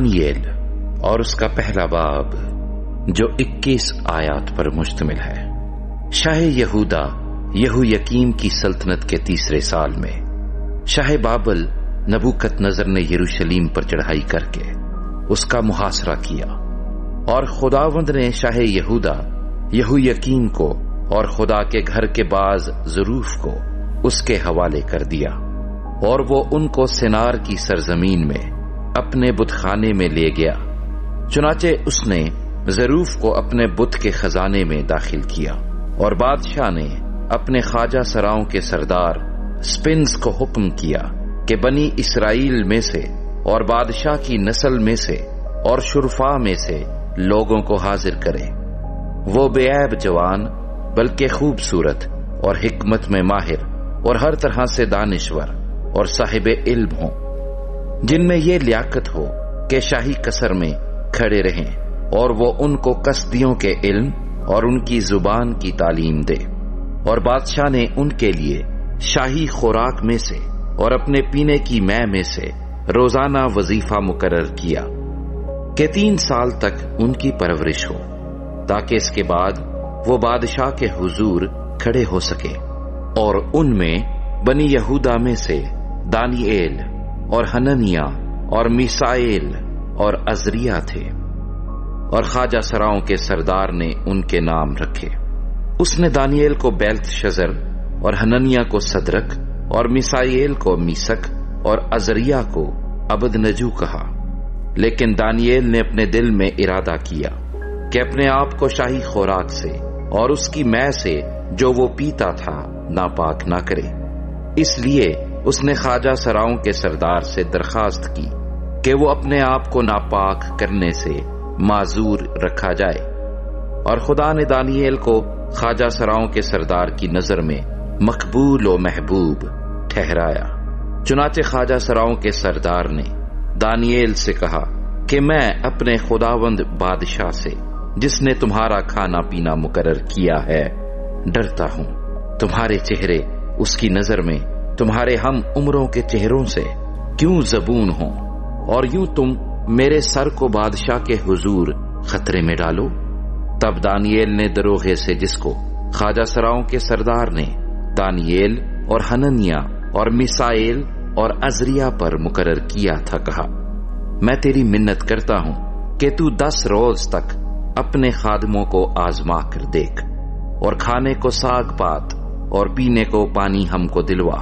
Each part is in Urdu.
دانییل اور اس کا پہلا باب جو 21 آیات پر مشتمل ہے۔ شاہ یہودا یہویکیم کی سلطنت کے 3 سال میں شاہ بابل نبوکت نظر نے یروشلیم پر چڑھائی کر کے اس کا محاصرہ کیا، اور خداوند نے شاہ یہودا یہویکیم کو اور خدا کے گھر کے بعض ظروف کو اس کے حوالے کر دیا، اور وہ ان کو سنار کی سرزمین میں اپنے بت خانے میں لے گیا۔ چنانچہ اس نے ظروف کو اپنے بت کے خزانے میں داخل کیا، اور بادشاہ نے اپنے خواجہ سراؤں کے سردار سپنز کو حکم کیا کہ بنی اسرائیل میں سے اور بادشاہ کی نسل میں سے اور شرفاء میں سے لوگوں کو حاضر کرے۔ وہ بے عیب جوان بلکہ خوبصورت اور حکمت میں ماہر اور ہر طرح سے دانشور اور صاحب علم ہوں، جن میں یہ لیاقت ہو کہ شاہی قصر میں کھڑے رہیں، اور وہ ان کو کسدیوں کے علم اور ان کی زبان کی تعلیم دے۔ اور بادشاہ نے ان کے لیے شاہی خوراک میں سے اور اپنے پینے کی مے میں سے روزانہ وظیفہ مقرر کیا کہ 3 سال تک ان کی پرورش ہو، تاکہ اس کے بعد وہ بادشاہ کے حضور کھڑے ہو سکے۔ اور ان میں بنی یہودا میں سے دانییل اور حننیہ اور میسائیل اور عزریہ تھے، اور خواجہ سراؤں کے سردار نے ان کے نام رکھے۔ اس نے دانییل کو بیلتشزر اور حننیہ کو صدرک اور میسائیل کو میسک اور عزریہ کو عبدنجو کہا۔ لیکن دانییل نے اپنے دل میں ارادہ کیا کہ اپنے آپ کو شاہی خوراک سے اور اس کی مے سے جو وہ پیتا تھا ناپاک نہ کرے۔ اس لیے اس نے خواجہ سراؤں کے سردار سے درخواست کی کہ وہ اپنے آپ کو ناپاک کرنے سے معذور رکھا جائے، اور خدا نے دانییل کو خواجہ سراؤں کے سردار کی نظر میں مقبول و محبوب ٹھہرایا۔ چنانچہ خواجہ سراؤں کے سردار نے دانییل سے کہا کہ میں اپنے خداوند بادشاہ سے جس نے تمہارا کھانا پینا مقرر کیا ہے ڈرتا ہوں۔ تمہارے چہرے اس کی نظر میں تمہارے ہم عمروں کے چہروں سے کیوں زبون ہوں، اور یوں تم میرے سر کو بادشاہ کے حضور خطرے میں ڈالو۔ تب دانییل نے دروغے سے، جس کو خواجہ سراؤں کے سردار نے دانییل اور حننیہ اور میسائیل اور عزریہ پر مقرر کیا تھا، کہا میں تیری منت کرتا ہوں کہ تو 10 روز تک اپنے خادموں کو آزما کر دیکھ، اور کھانے کو ساگ پات اور پینے کو پانی ہم کو دلوا،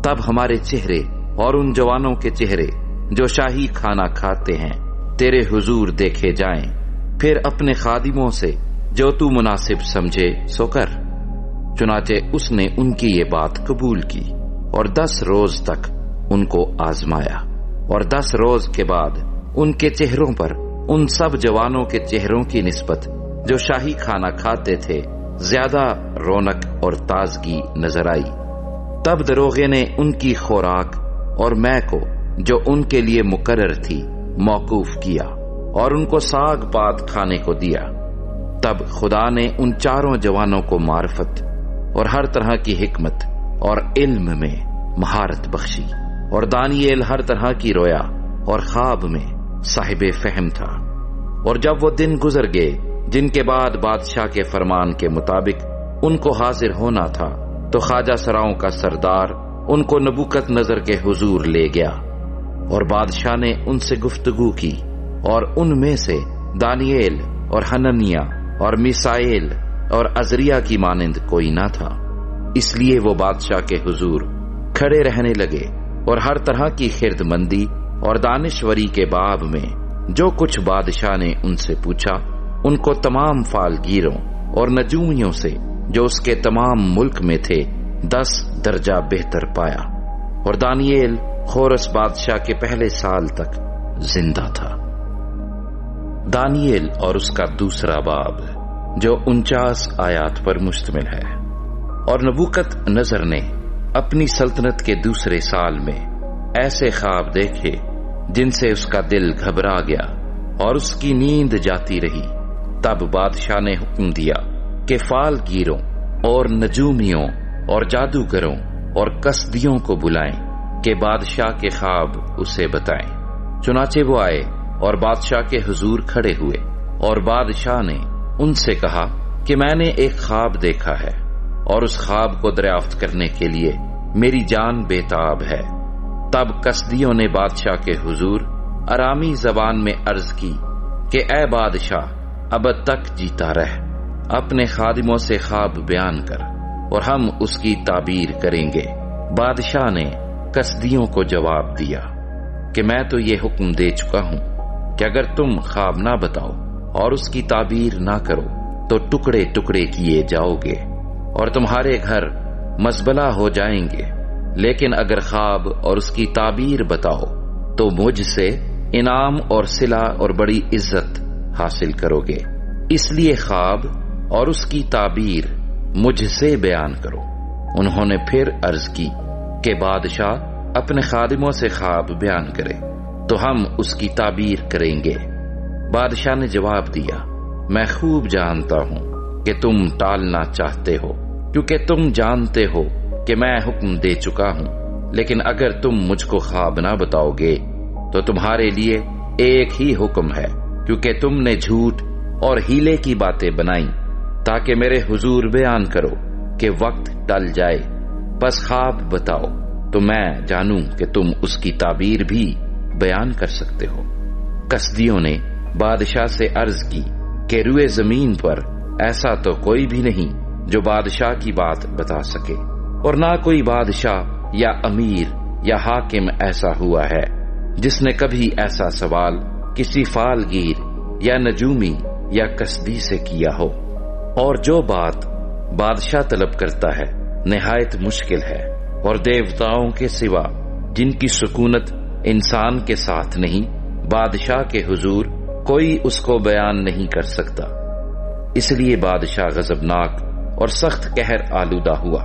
تب ہمارے چہرے اور ان جوانوں کے چہرے جو شاہی کھانا کھاتے ہیں تیرے حضور دیکھے جائیں۔ پھر اپنے خادموں سے جو تو مناسب سمجھے سو کر۔ چنانچہ اس نے ان کی یہ بات قبول کی، اور 10 روز تک ان کو آزمایا، اور 10 روز کے بعد ان کے چہروں پر ان سب جوانوں کے چہروں کی نسبت جو شاہی کھانا کھاتے تھے زیادہ رونق اور تازگی نظر آئی۔ تب دروغے نے ان کی خوراک اور مے کو جو ان کے لیے مقرر تھی موقوف کیا، اور ان کو ساگ پات کھانے کو دیا۔ تب خدا نے ان 4 جوانوں کو معرفت اور ہر طرح کی حکمت اور علم میں مہارت بخشی، اور دانییل ہر طرح کی رویا اور خواب میں صاحب فہم تھا۔ اور جب وہ دن گزر گئے جن کے بعد بادشاہ کے فرمان کے مطابق ان کو حاضر ہونا تھا، تو خواجہ سراؤں کا سردار ان کو نبوکت نظر کے حضور لے گیا، اور بادشاہ نے ان سے گفتگو کی، اور ان میں سے دانییل اور حننیہ اور میسائیل اور عزریہ کی مانند کوئی نہ تھا۔ اس لیے وہ بادشاہ کے حضور کھڑے رہنے لگے، اور ہر طرح کی خرد مندی اور دانشوری کے باب میں جو کچھ بادشاہ نے ان سے پوچھا، ان کو تمام فالگیروں اور نجومیوں سے جو اس کے تمام ملک میں تھے 10 درجہ بہتر پایا۔ اور دانییل خورس بادشاہ کے پہلے سال تک زندہ تھا۔ دانییل اور اس کا دوسرا باب جو 49 آیات پر مشتمل ہے۔ اور نبوکت نظر نے اپنی سلطنت کے دوسرے سال میں ایسے خواب دیکھے جن سے اس کا دل گھبرا گیا اور اس کی نیند جاتی رہی۔ تب بادشاہ نے حکم دیا کہ فالگیروں اور نجومیوں اور جادوگروں اور کسدیوں کو بلائیں کہ بادشاہ کے خواب اسے بتائیں۔ چنانچہ وہ آئے اور بادشاہ کے حضور کھڑے ہوئے، اور بادشاہ نے ان سے کہا کہ میں نے ایک خواب دیکھا ہے، اور اس خواب کو دریافت کرنے کے لیے میری جان بےتاب ہے۔ تب کسدیوں نے بادشاہ کے حضور ارامی زبان میں عرض کی کہ اے بادشاہ، ابد تک جیتا رہ، اپنے خادموں سے خواب بیان کر اور ہم اس کی تعبیر کریں گے۔ بادشاہ نے کسدیوں کو جواب دیا کہ میں تو یہ حکم دے چکا ہوں کہ اگر تم خواب نہ بتاؤ اور اس کی تعبیر نہ کرو تو ٹکڑے ٹکڑے کیے جاؤ گے اور تمہارے گھر مزبلہ ہو جائیں گے، لیکن اگر خواب اور اس کی تعبیر بتاؤ تو مجھ سے انعام اور صلہ اور بڑی عزت حاصل کرو گے، اس لیے خواب اور اس کی تعبیر مجھ سے بیان کرو۔ انہوں نے پھر عرض کی کہ بادشاہ اپنے خادموں سے خواب بیان کرے تو ہم اس کی تعبیر کریں گے۔ بادشاہ نے جواب دیا، میں خوب جانتا ہوں کہ تم ٹالنا چاہتے ہو، کیونکہ تم جانتے ہو کہ میں حکم دے چکا ہوں، لیکن اگر تم مجھ کو خواب نہ بتاؤ گے تو تمہارے لیے ایک ہی حکم ہے، کیونکہ تم نے جھوٹ اور ہیلے کی باتیں بنائیں تاکہ میرے حضور بیان کرو کہ وقت ٹل جائے، بس خواب بتاؤ تو میں جانوں کہ تم اس کی تعبیر بھی بیان کر سکتے ہو۔ کسدیوں نے بادشاہ سے عرض کی کہ روئے زمین پر ایسا تو کوئی بھی نہیں جو بادشاہ کی بات بتا سکے، اور نہ کوئی بادشاہ یا امیر یا حاکم ایسا ہوا ہے جس نے کبھی ایسا سوال کسی فالگیر یا نجومی یا کسدی سے کیا ہو۔ اور جو بات بادشاہ طلب کرتا ہے نہایت مشکل ہے، اور دیوتاؤں کے سوا جن کی سکونت انسان کے ساتھ نہیں، بادشاہ کے حضور کوئی اس کو بیان نہیں کر سکتا۔ اس لیے بادشاہ غضبناک اور سخت قہر آلودہ ہوا،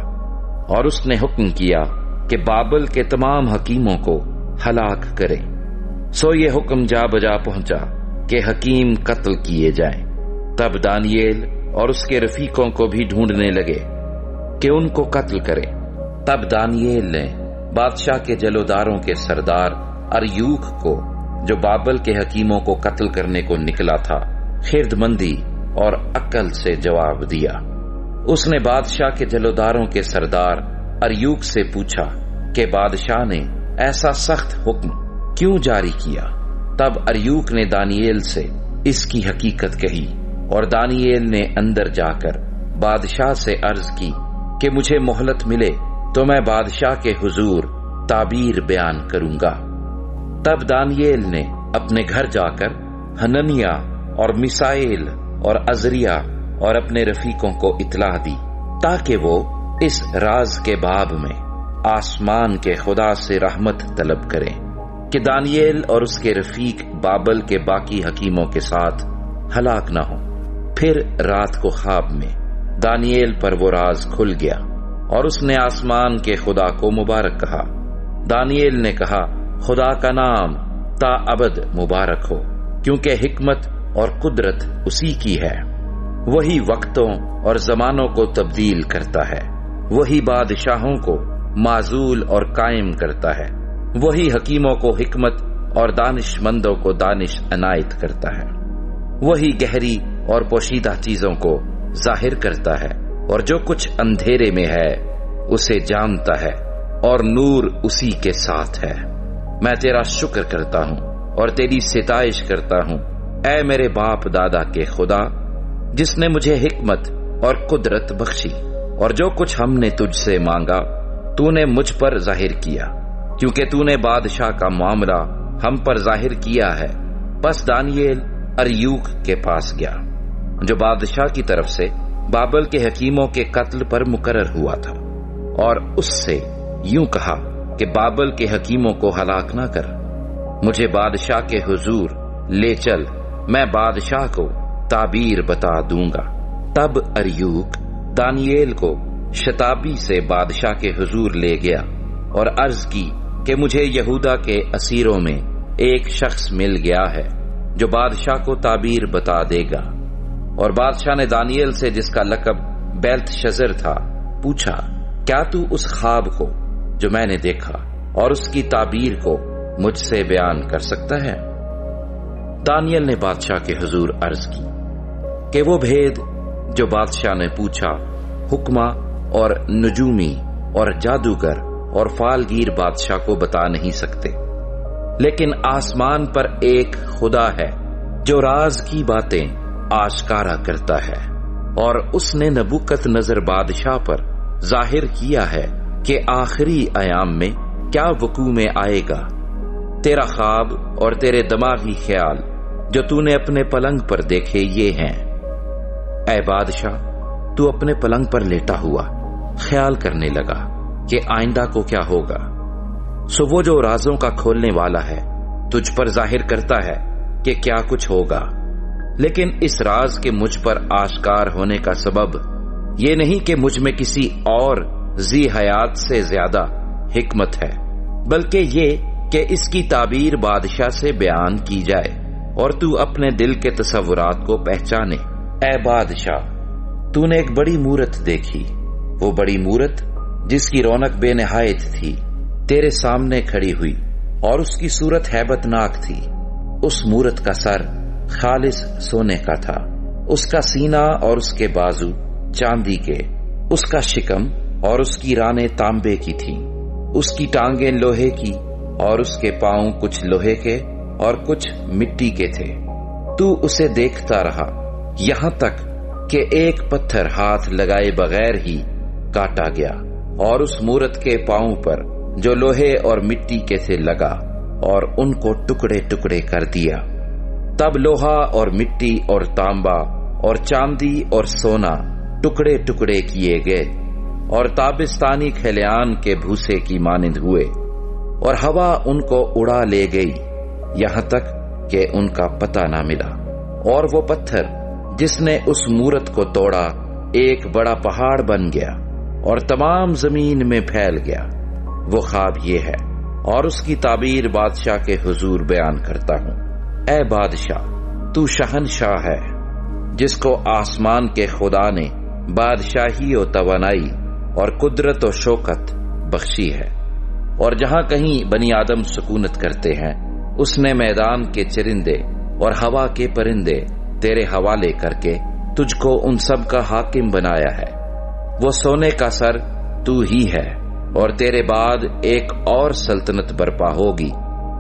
اور اس نے حکم کیا کہ بابل کے تمام حکیموں کو ہلاک کرے۔ سو یہ حکم جا بجا پہنچا کہ حکیم قتل کیے جائیں۔ تب دانییل اور اس کے رفیقوں کو بھی ڈھونڈنے لگے کہ ان کو قتل کرے۔ تب دانییل نے بادشاہ کے جلوداروں کے سردار اریوک کو، جو بابل کے حکیموں کو قتل کرنے کو نکلا تھا، خرد مندی اور عقل سے جواب دیا۔ اس نے بادشاہ کے جلوداروں کے سردار اریوک سے پوچھا کہ بادشاہ نے ایسا سخت حکم کیوں جاری کیا؟ تب اریوک نے دانییل سے اس کی حقیقت کہی، اور دانییل نے اندر جا کر بادشاہ سے عرض کی کہ مجھے مہلت ملے تو میں بادشاہ کے حضور تعبیر بیان کروں گا۔ تب دانییل نے اپنے گھر جا کر حننیہ اور میسائیل اور عزریہ اور اپنے رفیقوں کو اطلاع دی تاکہ وہ اس راز کے باب میں آسمان کے خدا سے رحمت طلب کریں کہ دانییل اور اس کے رفیق بابل کے باقی حکیموں کے ساتھ ہلاک نہ ہوں۔ پھر رات کو خواب میں دانییل پر وہ راز کھل گیا، اور اس نے آسمان کے خدا کو مبارک کہا۔ دانییل نے کہا، خدا کا نام تا ابد مبارک ہو، کیونکہ حکمت اور قدرت اسی کی ہے۔ وہی وقتوں اور زمانوں کو تبدیل کرتا ہے، وہی بادشاہوں کو معزول اور قائم کرتا ہے، وہی حکیموں کو حکمت اور دانش مندوں کو دانش عنایت کرتا ہے، وہی گہری اور پوشیدہ چیزوں کو ظاہر کرتا ہے، اور جو کچھ اندھیرے میں ہے اسے جانتا ہے، اور نور اسی کے ساتھ ہے۔ میں تیرا شکر کرتا ہوں اور تیری ستائش کرتا ہوں، اے میرے باپ دادا کے خدا، جس نے مجھے حکمت اور قدرت بخشی، اور جو کچھ ہم نے تجھ سے مانگا تو نے مجھ پر ظاہر کیا، کیونکہ تو نے بادشاہ کا معاملہ ہم پر ظاہر کیا ہے۔ بس دانییل اریوک کے پاس گیا، جو بادشاہ کی طرف سے بابل کے حکیموں کے قتل پر مقرر ہوا تھا، اور اس سے یوں کہا کہ بابل کے حکیموں کو ہلاک نہ کر، مجھے بادشاہ کے حضور لے چل، میں بادشاہ کو تعبیر بتا دوں گا۔ تب اریوک دانییل کو شتابی سے بادشاہ کے حضور لے گیا اور عرض کی کہ مجھے یہودا کے اسیروں میں ایک شخص مل گیا ہے جو بادشاہ کو تعبیر بتا دے گا۔ اور بادشاہ نے دانییل سے، جس کا لقب بیلتشزر تھا، پوچھا، کیا تو اس خواب کو جو میں نے دیکھا اور اس کی تعبیر کو مجھ سے بیان کر سکتا ہے؟ دانیل نے بادشاہ کے حضور عرض کی کہ وہ بھید جو بادشاہ نے پوچھا حکمہ اور نجومی اور جادوگر اور فالگیر بادشاہ کو بتا نہیں سکتے، لیکن آسمان پر ایک خدا ہے جو راز کی باتیں آشکارا کرتا ہے، اور اس نے نبوکت نظر بادشاہ پر ظاہر کیا ہے کہ آخری ایام میں کیا وقوع میں آئے گا۔ تیرا خواب اور تیرے دماغی خیال جو تو نے اپنے پلنگ پر دیکھے یہ ہیں۔ اے بادشاہ، تو اپنے پلنگ پر لیٹا ہوا خیال کرنے لگا کہ آئندہ کو کیا ہوگا، سو وہ جو رازوں کا کھولنے والا ہے تجھ پر ظاہر کرتا ہے کہ کیا کچھ ہوگا، لیکن اس راز کے مجھ پر آشکار ہونے کا سبب یہ نہیں کہ مجھ میں کسی اور ذی حیات سے زیادہ حکمت ہے، بلکہ یہ کہ اس کی تعبیر بادشاہ سے بیان کی جائے اور تو اپنے دل کے تصورات کو پہچانے۔ اے بادشاہ، تو نے ایک بڑی مورت دیکھی، وہ بڑی مورت جس کی رونق بے نہایت تھی تیرے سامنے کھڑی ہوئی، اور اس کی صورت ہیبت ناک تھی۔ اس مورت کا سر خالص سونے کا تھا، اس کا سینہ اور اس کے بازو چاندی کے، اس کا شکم اور اس کی رانیں تانبے کی تھیں، اس کی ٹانگیں لوہے کی اور اس کے پاؤں کچھ لوہے کے اور کچھ مٹی کے تھے۔ تو اسے دیکھتا رہا یہاں تک کہ ایک پتھر ہاتھ لگائے بغیر ہی کاٹا گیا اور اس مورت کے پاؤں پر جو لوہے اور مٹی کے تھے لگا اور ان کو ٹکڑے ٹکڑے کر دیا۔ تب لوہا اور مٹی اور تانبا اور چاندی اور سونا ٹکڑے ٹکڑے کیے گئے اور تابستانی کھلیان کے بھوسے کی مانند ہوئے، اور ہوا ان کو اڑا لے گئی یہاں تک کہ ان کا پتہ نہ ملا۔ اور وہ پتھر جس نے اس مورت کو توڑا ایک بڑا پہاڑ بن گیا اور تمام زمین میں پھیل گیا۔ وہ خواب یہ ہے اور اس کی تعبیر بادشاہ کے حضور بیان کرتا ہوں۔ اے بادشاہ، تو شہنشاہ ہے جس کو آسمان کے خدا نے بادشاہی و توانائی اور قدرت و شوکت بخشی ہے، اور جہاں کہیں بنی آدم سکونت کرتے ہیں اس نے میدان کے چرندے اور ہوا کے پرندے تیرے حوالے کر کے تجھ کو ان سب کا حاکم بنایا ہے۔ وہ سونے کا سر تو ہی ہے، اور تیرے بعد ایک اور سلطنت برپا ہوگی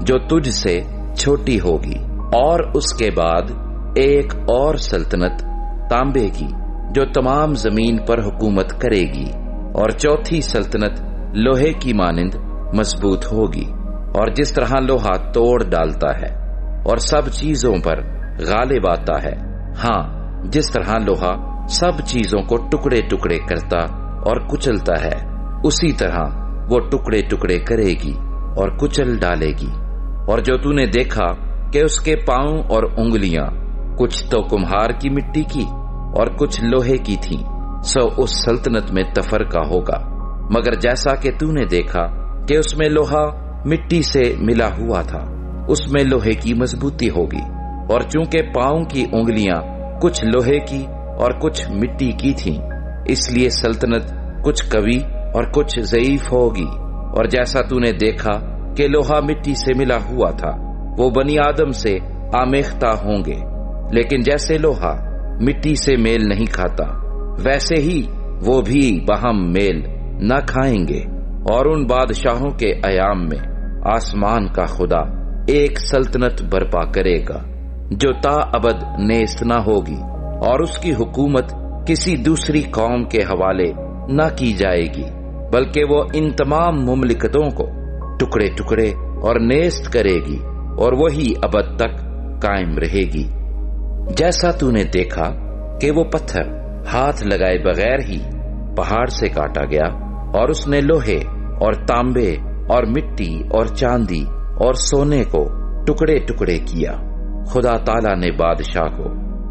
جو تجھ سے چھوٹی ہوگی، اور اس کے بعد ایک اور سلطنت تانبے کی جو تمام زمین پر حکومت کرے گی، اور چوتھی سلطنت لوہے کی مانند مضبوط ہوگی، اور جس طرح لوہا توڑ ڈالتا ہے اور سب چیزوں پر غالب آتا ہے، ہاں جس طرح لوہا سب چیزوں کو ٹکڑے ٹکڑے کرتا اور کچلتا ہے، اسی طرح وہ ٹکڑے ٹکڑے کرے گی اور کچل ڈالے گی۔ اور جو تو نے دیکھا کہ اس کے پاؤں اور انگلیاں کچھ تو کمہار کی مٹی کی اور کچھ لوہے کی تھیں، سو اس سلطنت میں تفرقہ ہوگا، مگر جیسا کہ تو نے دیکھا کہ اس میں لوہا مٹی سے ملا ہوا تھا، اس میں لوہے کی مضبوطی ہوگی، اور چونکہ پاؤں کی انگلیاں کچھ لوہے کی اور کچھ مٹی کی تھیں، اس لیے سلطنت کچھ قوی اور کچھ ضعیف ہوگی۔ اور جیسا تو نے دیکھا کہ لوہا مٹی سے ملا ہوا تھا، وہ بنی آدم سے آمیختہ ہوں گے، لیکن جیسے لوہا مٹی سے میل نہیں کھاتا، ویسے ہی وہ بھی باہم میل نہ کھائیں گے۔ اور ان بادشاہوں کے ایام میں آسمان کا خدا ایک سلطنت برپا کرے گا جو تا ابد نیست نہ ہوگی، اور اس کی حکومت کسی دوسری قوم کے حوالے نہ کی جائے گی، بلکہ وہ ان تمام مملکتوں کو ٹکڑے ٹکڑے اور نیست کرے گی، اور وہی ابد تک قائم رہے گی۔ جیسا تو نے دیکھا کہ وہ پتھر ہاتھ لگائے بغیر ہی پہاڑ سے کاٹا گیا، اور اس نے لوہے اور تانبے اور مٹی اور چاندی اور سونے کو ٹکڑے ٹکڑے کیا۔ خدا تعالیٰ نے بادشاہ کو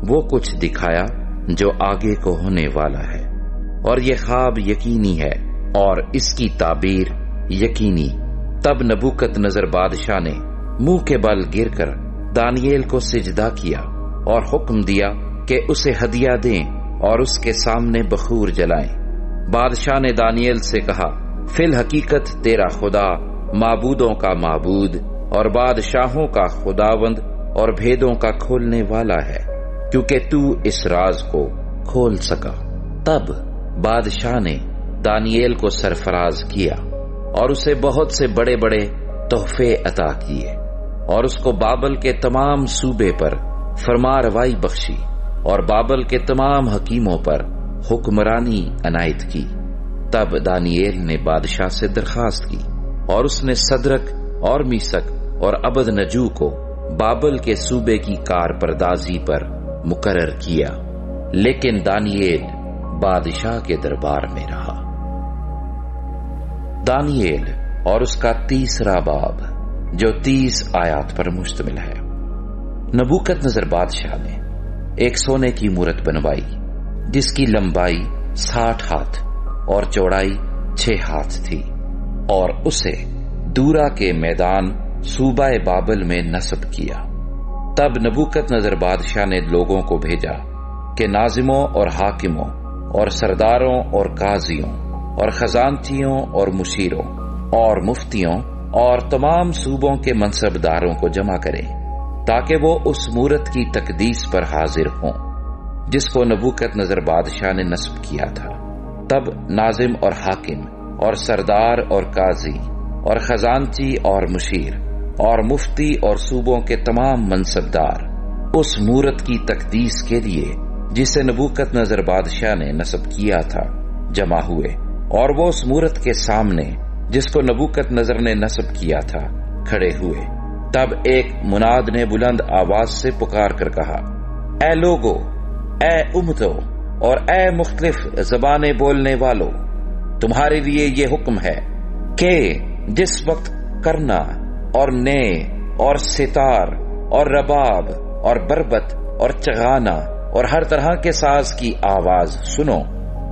وہ کچھ دکھایا جو آگے کو ہونے والا ہے، اور یہ خواب یقینی ہے اور اس کی تعبیر یقینی۔ تب نبوکت نظر بادشاہ نے منہ کے بل گر کر دانییل کو سجدہ کیا اور حکم دیا کہ اسے ہدیہ دیں اور اس کے سامنے بخور جلائیں۔ بادشاہ نے دانییل سے کہا، فی الحقیقت تیرا خدا معبودوں کا معبود اور بادشاہوں کا خداوند اور بھیدوں کا کھولنے والا ہے، کیونکہ تو اس راز کو کھول سکا۔ تب بادشاہ نے دانییل کو سرفراز کیا اور اسے بہت سے بڑے بڑے تحفے عطا کیے، اور اس کو بابل کے تمام صوبے پر فرمانروائی بخشی، اور بابل کے تمام حکیموں پر حکمرانی عنایت کی۔ تب دانییل نے بادشاہ سے درخواست کی، اور اس نے صدرک اور میثک اور عبدنجو کو بابل کے صوبے کی کارپردازی پر مقرر کیا، لیکن دانییل بادشاہ کے دربار میں رہا۔ دانییل اور اس کا تیسرا باب، جو 30 آیات پر مشتمل ہے۔ نبوکدنضر بادشاہ نے ایک سونے کی مورت بنوائی، جس کی لمبائی 60 ہاتھ اور چوڑائی 6 ہاتھ تھی، اور اسے دورا کے میدان صوبہ بابل میں نصب کیا۔ تب نبوکدنضر بادشاہ نے لوگوں کو بھیجا کہ ناظموں اور حاکموں اور سرداروں اور قاضیوں اور خزانچیوں اور مشیروں اور مفتیوں اور تمام صوبوں کے منصبداروں کو جمع کرے، تاکہ وہ اس مورت کی تقدیس پر حاضر ہوں جس کو نبوکدنضر بادشاہ نے نصب کیا تھا۔ تب ناظم اور حاکم اور سردار اور قاضی اور خزانچی اور مشیر اور مفتی اور صوبوں کے تمام منصبدار اس مورت کی تقدیس کے لیے جسے نبوکدنضر بادشاہ نے نصب کیا تھا جمع ہوئے، اور وہ اس مورت کے سامنے جس کو نبوکدنضر نے نصب کیا تھا کھڑے ہوئے۔ تب ایک مناد نے بلند آواز سے پکار کر کہا، اے لوگو، اے امتو اور اے مختلف زبانیں بولنے والو، تمہارے لیے یہ حکم ہے کہ جس وقت کرنا اور نے اور ستار اور رباب اور بربت اور چغانا اور ہر طرح کے ساز کی آواز سنو،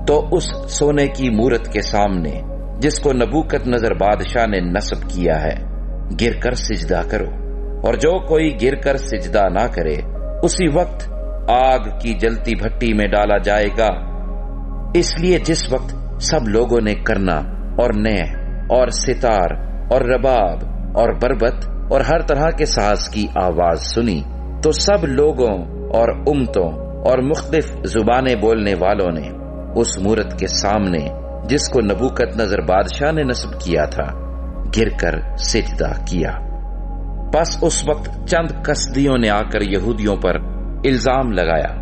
تو اس سونے کی مورت کے سامنے جس کو نبوکدنضر بادشاہ نے نصب کیا ہے گر کر سجدہ کرو، اور جو کوئی گر کر سجدہ نہ کرے اسی وقت آگ کی جلتی بھٹی میں ڈالا جائے گا۔ اس لیے جس وقت سب لوگوں نے کرنا اور نے اور ستار اور رباب اور بربت اور ہر طرح کے ساز کی آواز سنی، تو سب لوگوں اور امتوں اور مختلف زبانیں بولنے والوں نے اس مورت کے سامنے جس کو نبوکدنضر بادشاہ نے نصب کیا تھا گر کر سجدہ کیا۔ پس اس وقت چند کسدیوں نے آ کر یہودیوں پر الزام لگایا۔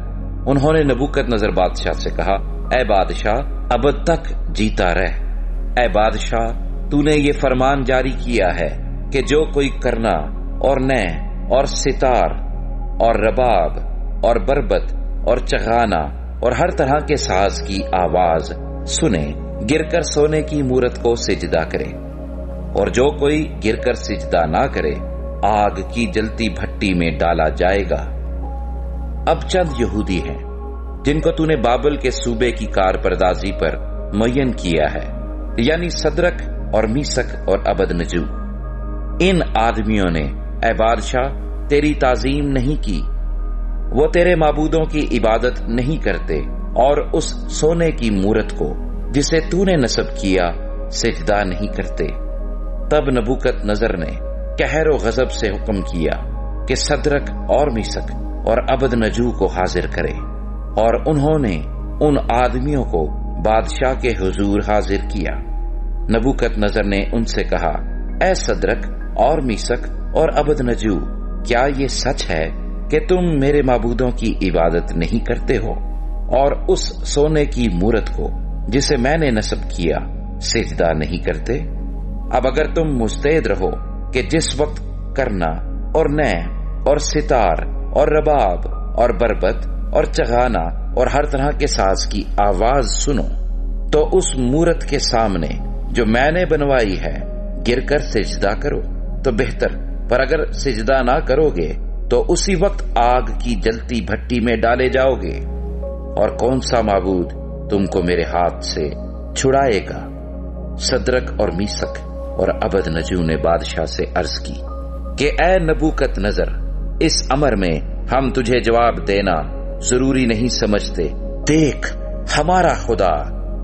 انہوں نے نبوکدنضر بادشاہ سے کہا، اے بادشاہ، ابد تک جیتا رہ۔ اے بادشاہ، تو نے یہ فرمان جاری کیا ہے کہ جو کوئی کرنا اور نے اور ستار اور رباب اور بربت اور چغانا اور ہر طرح کے ساز کی آواز سنے گر کر سونے کی مورت کو سجدہ کرے، اور جو کوئی گر کر سجدہ نہ کرے آگ کی جلتی بھٹی میں ڈالا جائے گا۔ اب چند یہودی ہیں جن کو تو نے بابل کے صوبے کی کارپردازی پر معین کیا ہے، یعنی صدرک اور میثک اور عبدنجو۔ ان آدمیوں نے اے بادشاہ تیری تعظیم نہیں کی، وہ تیرے معبودوں کی عبادت نہیں کرتے اور اس سونے کی مورت کو جسے تو نے نصب کیا سجدہ نہیں کرتے۔ تب نبوکدنضر نے قہر و غضب سے حکم کیا کہ صدرک اور میثک اور عبدنجو کو حاضر کرے، اور انہوں نے ان آدمیوں کو بادشاہ کے حضور حاضر کیا۔ نبوکدنضر نے ان سے کہا، اے صدرک اور میثک اور عبدنجو، کیا یہ سچ ہے کہ تم میرے معبودوں کی عبادت نہیں کرتے ہو اور اس سونے کی مورت کو جسے میں نے نصب کیا سجدہ نہیں کرتے؟ اب اگر تم مستعد رہو کہ جس وقت کرنا اور نے اور ستار اور رباب اور بربت اور چغانا اور ہر طرح کے ساز کی آواز سنو، تو اس مورت کے سامنے جو میں نے بنوائی ہے گر کر سجدہ کرو تو بہتر، پر اگر سجدہ نہ کرو گے تو اسی وقت آگ کی جلتی بھٹی میں ڈالے جاؤ گے۔ اور کون سا معبود تم کو میرے ہاتھ سے چھڑائے گا؟ صدرک اور میثک اور عبدنجو نے بادشاہ سے عرض کی کہ اے نبوکدنضر، اس امر میں ہم تجھے جواب دینا ضروری نہیں سمجھتے۔ دیکھ، ہمارا خدا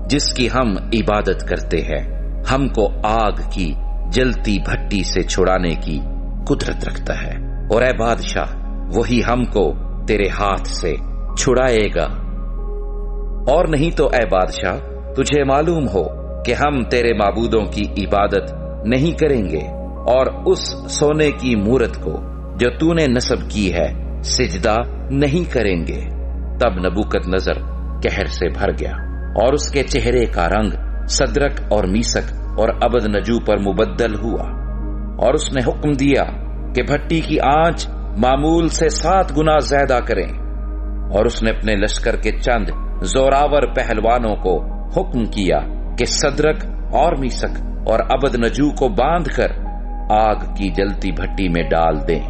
جس کی ہم عبادت کرتے ہیں ہم کو آگ کی جلتی بھٹی سے چھڑانے کی قدرت رکھتا ہے، اور اے بادشاہ، وہی ہم کو تیرے ہاتھ سے چھڑائے گا۔ اور نہیں تو اے بادشاہ، تجھے معلوم ہو کہ ہم تیرے معبودوں کی عبادت نہیں کریں گے اور اس سونے کی مورت کو جو تو نے نصب کی ہے سجدہ نہیں کریں گے۔ تب نبوکت نظر قہر سے بھر گیا اور اس کے چہرے کا رنگ صدرک اور میسک اور عبد نجو پر مبدل ہوا، اور اس نے حکم دیا کہ بھٹی کی آنچ معمول سے 7 گنا زیادہ کریں، اور اس نے اپنے لشکر کے چند زوراور پہلوانوں کو حکم کیا کہ صدرک اور میسک اور عبد نجو کو باندھ کر آگ کی جلتی بھٹی میں ڈال دیں۔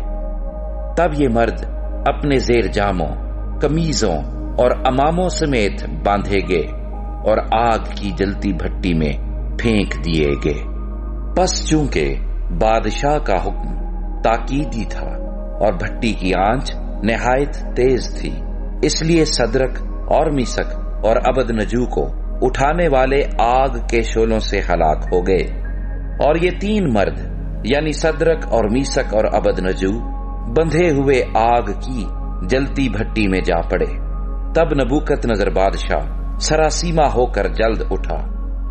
تب یہ مرد اپنے زیر جاموں، قمیضوں اور اماموں سمیت باندھے گئے اور آگ کی جلتی بھٹی میں پھینک دیے گئے۔ پس چونکہ بادشاہ کا حکم تاکیدی تھا اور بھٹی کی آنچ نہایت تیز تھی، اس لیے صدرک اور میسک اور عبد نجو کو اٹھانے والے آگ کے شعلوں سے ہلاک ہو گئے، اور یہ 3 مرد یعنی صدرک اور میسک اور عبد نجو بندھے ہوئے آگ کی جلتی بھٹی میں جا پڑے۔ تب نبوکت نظر بادشاہ سراسیما ہو کر جلد اٹھا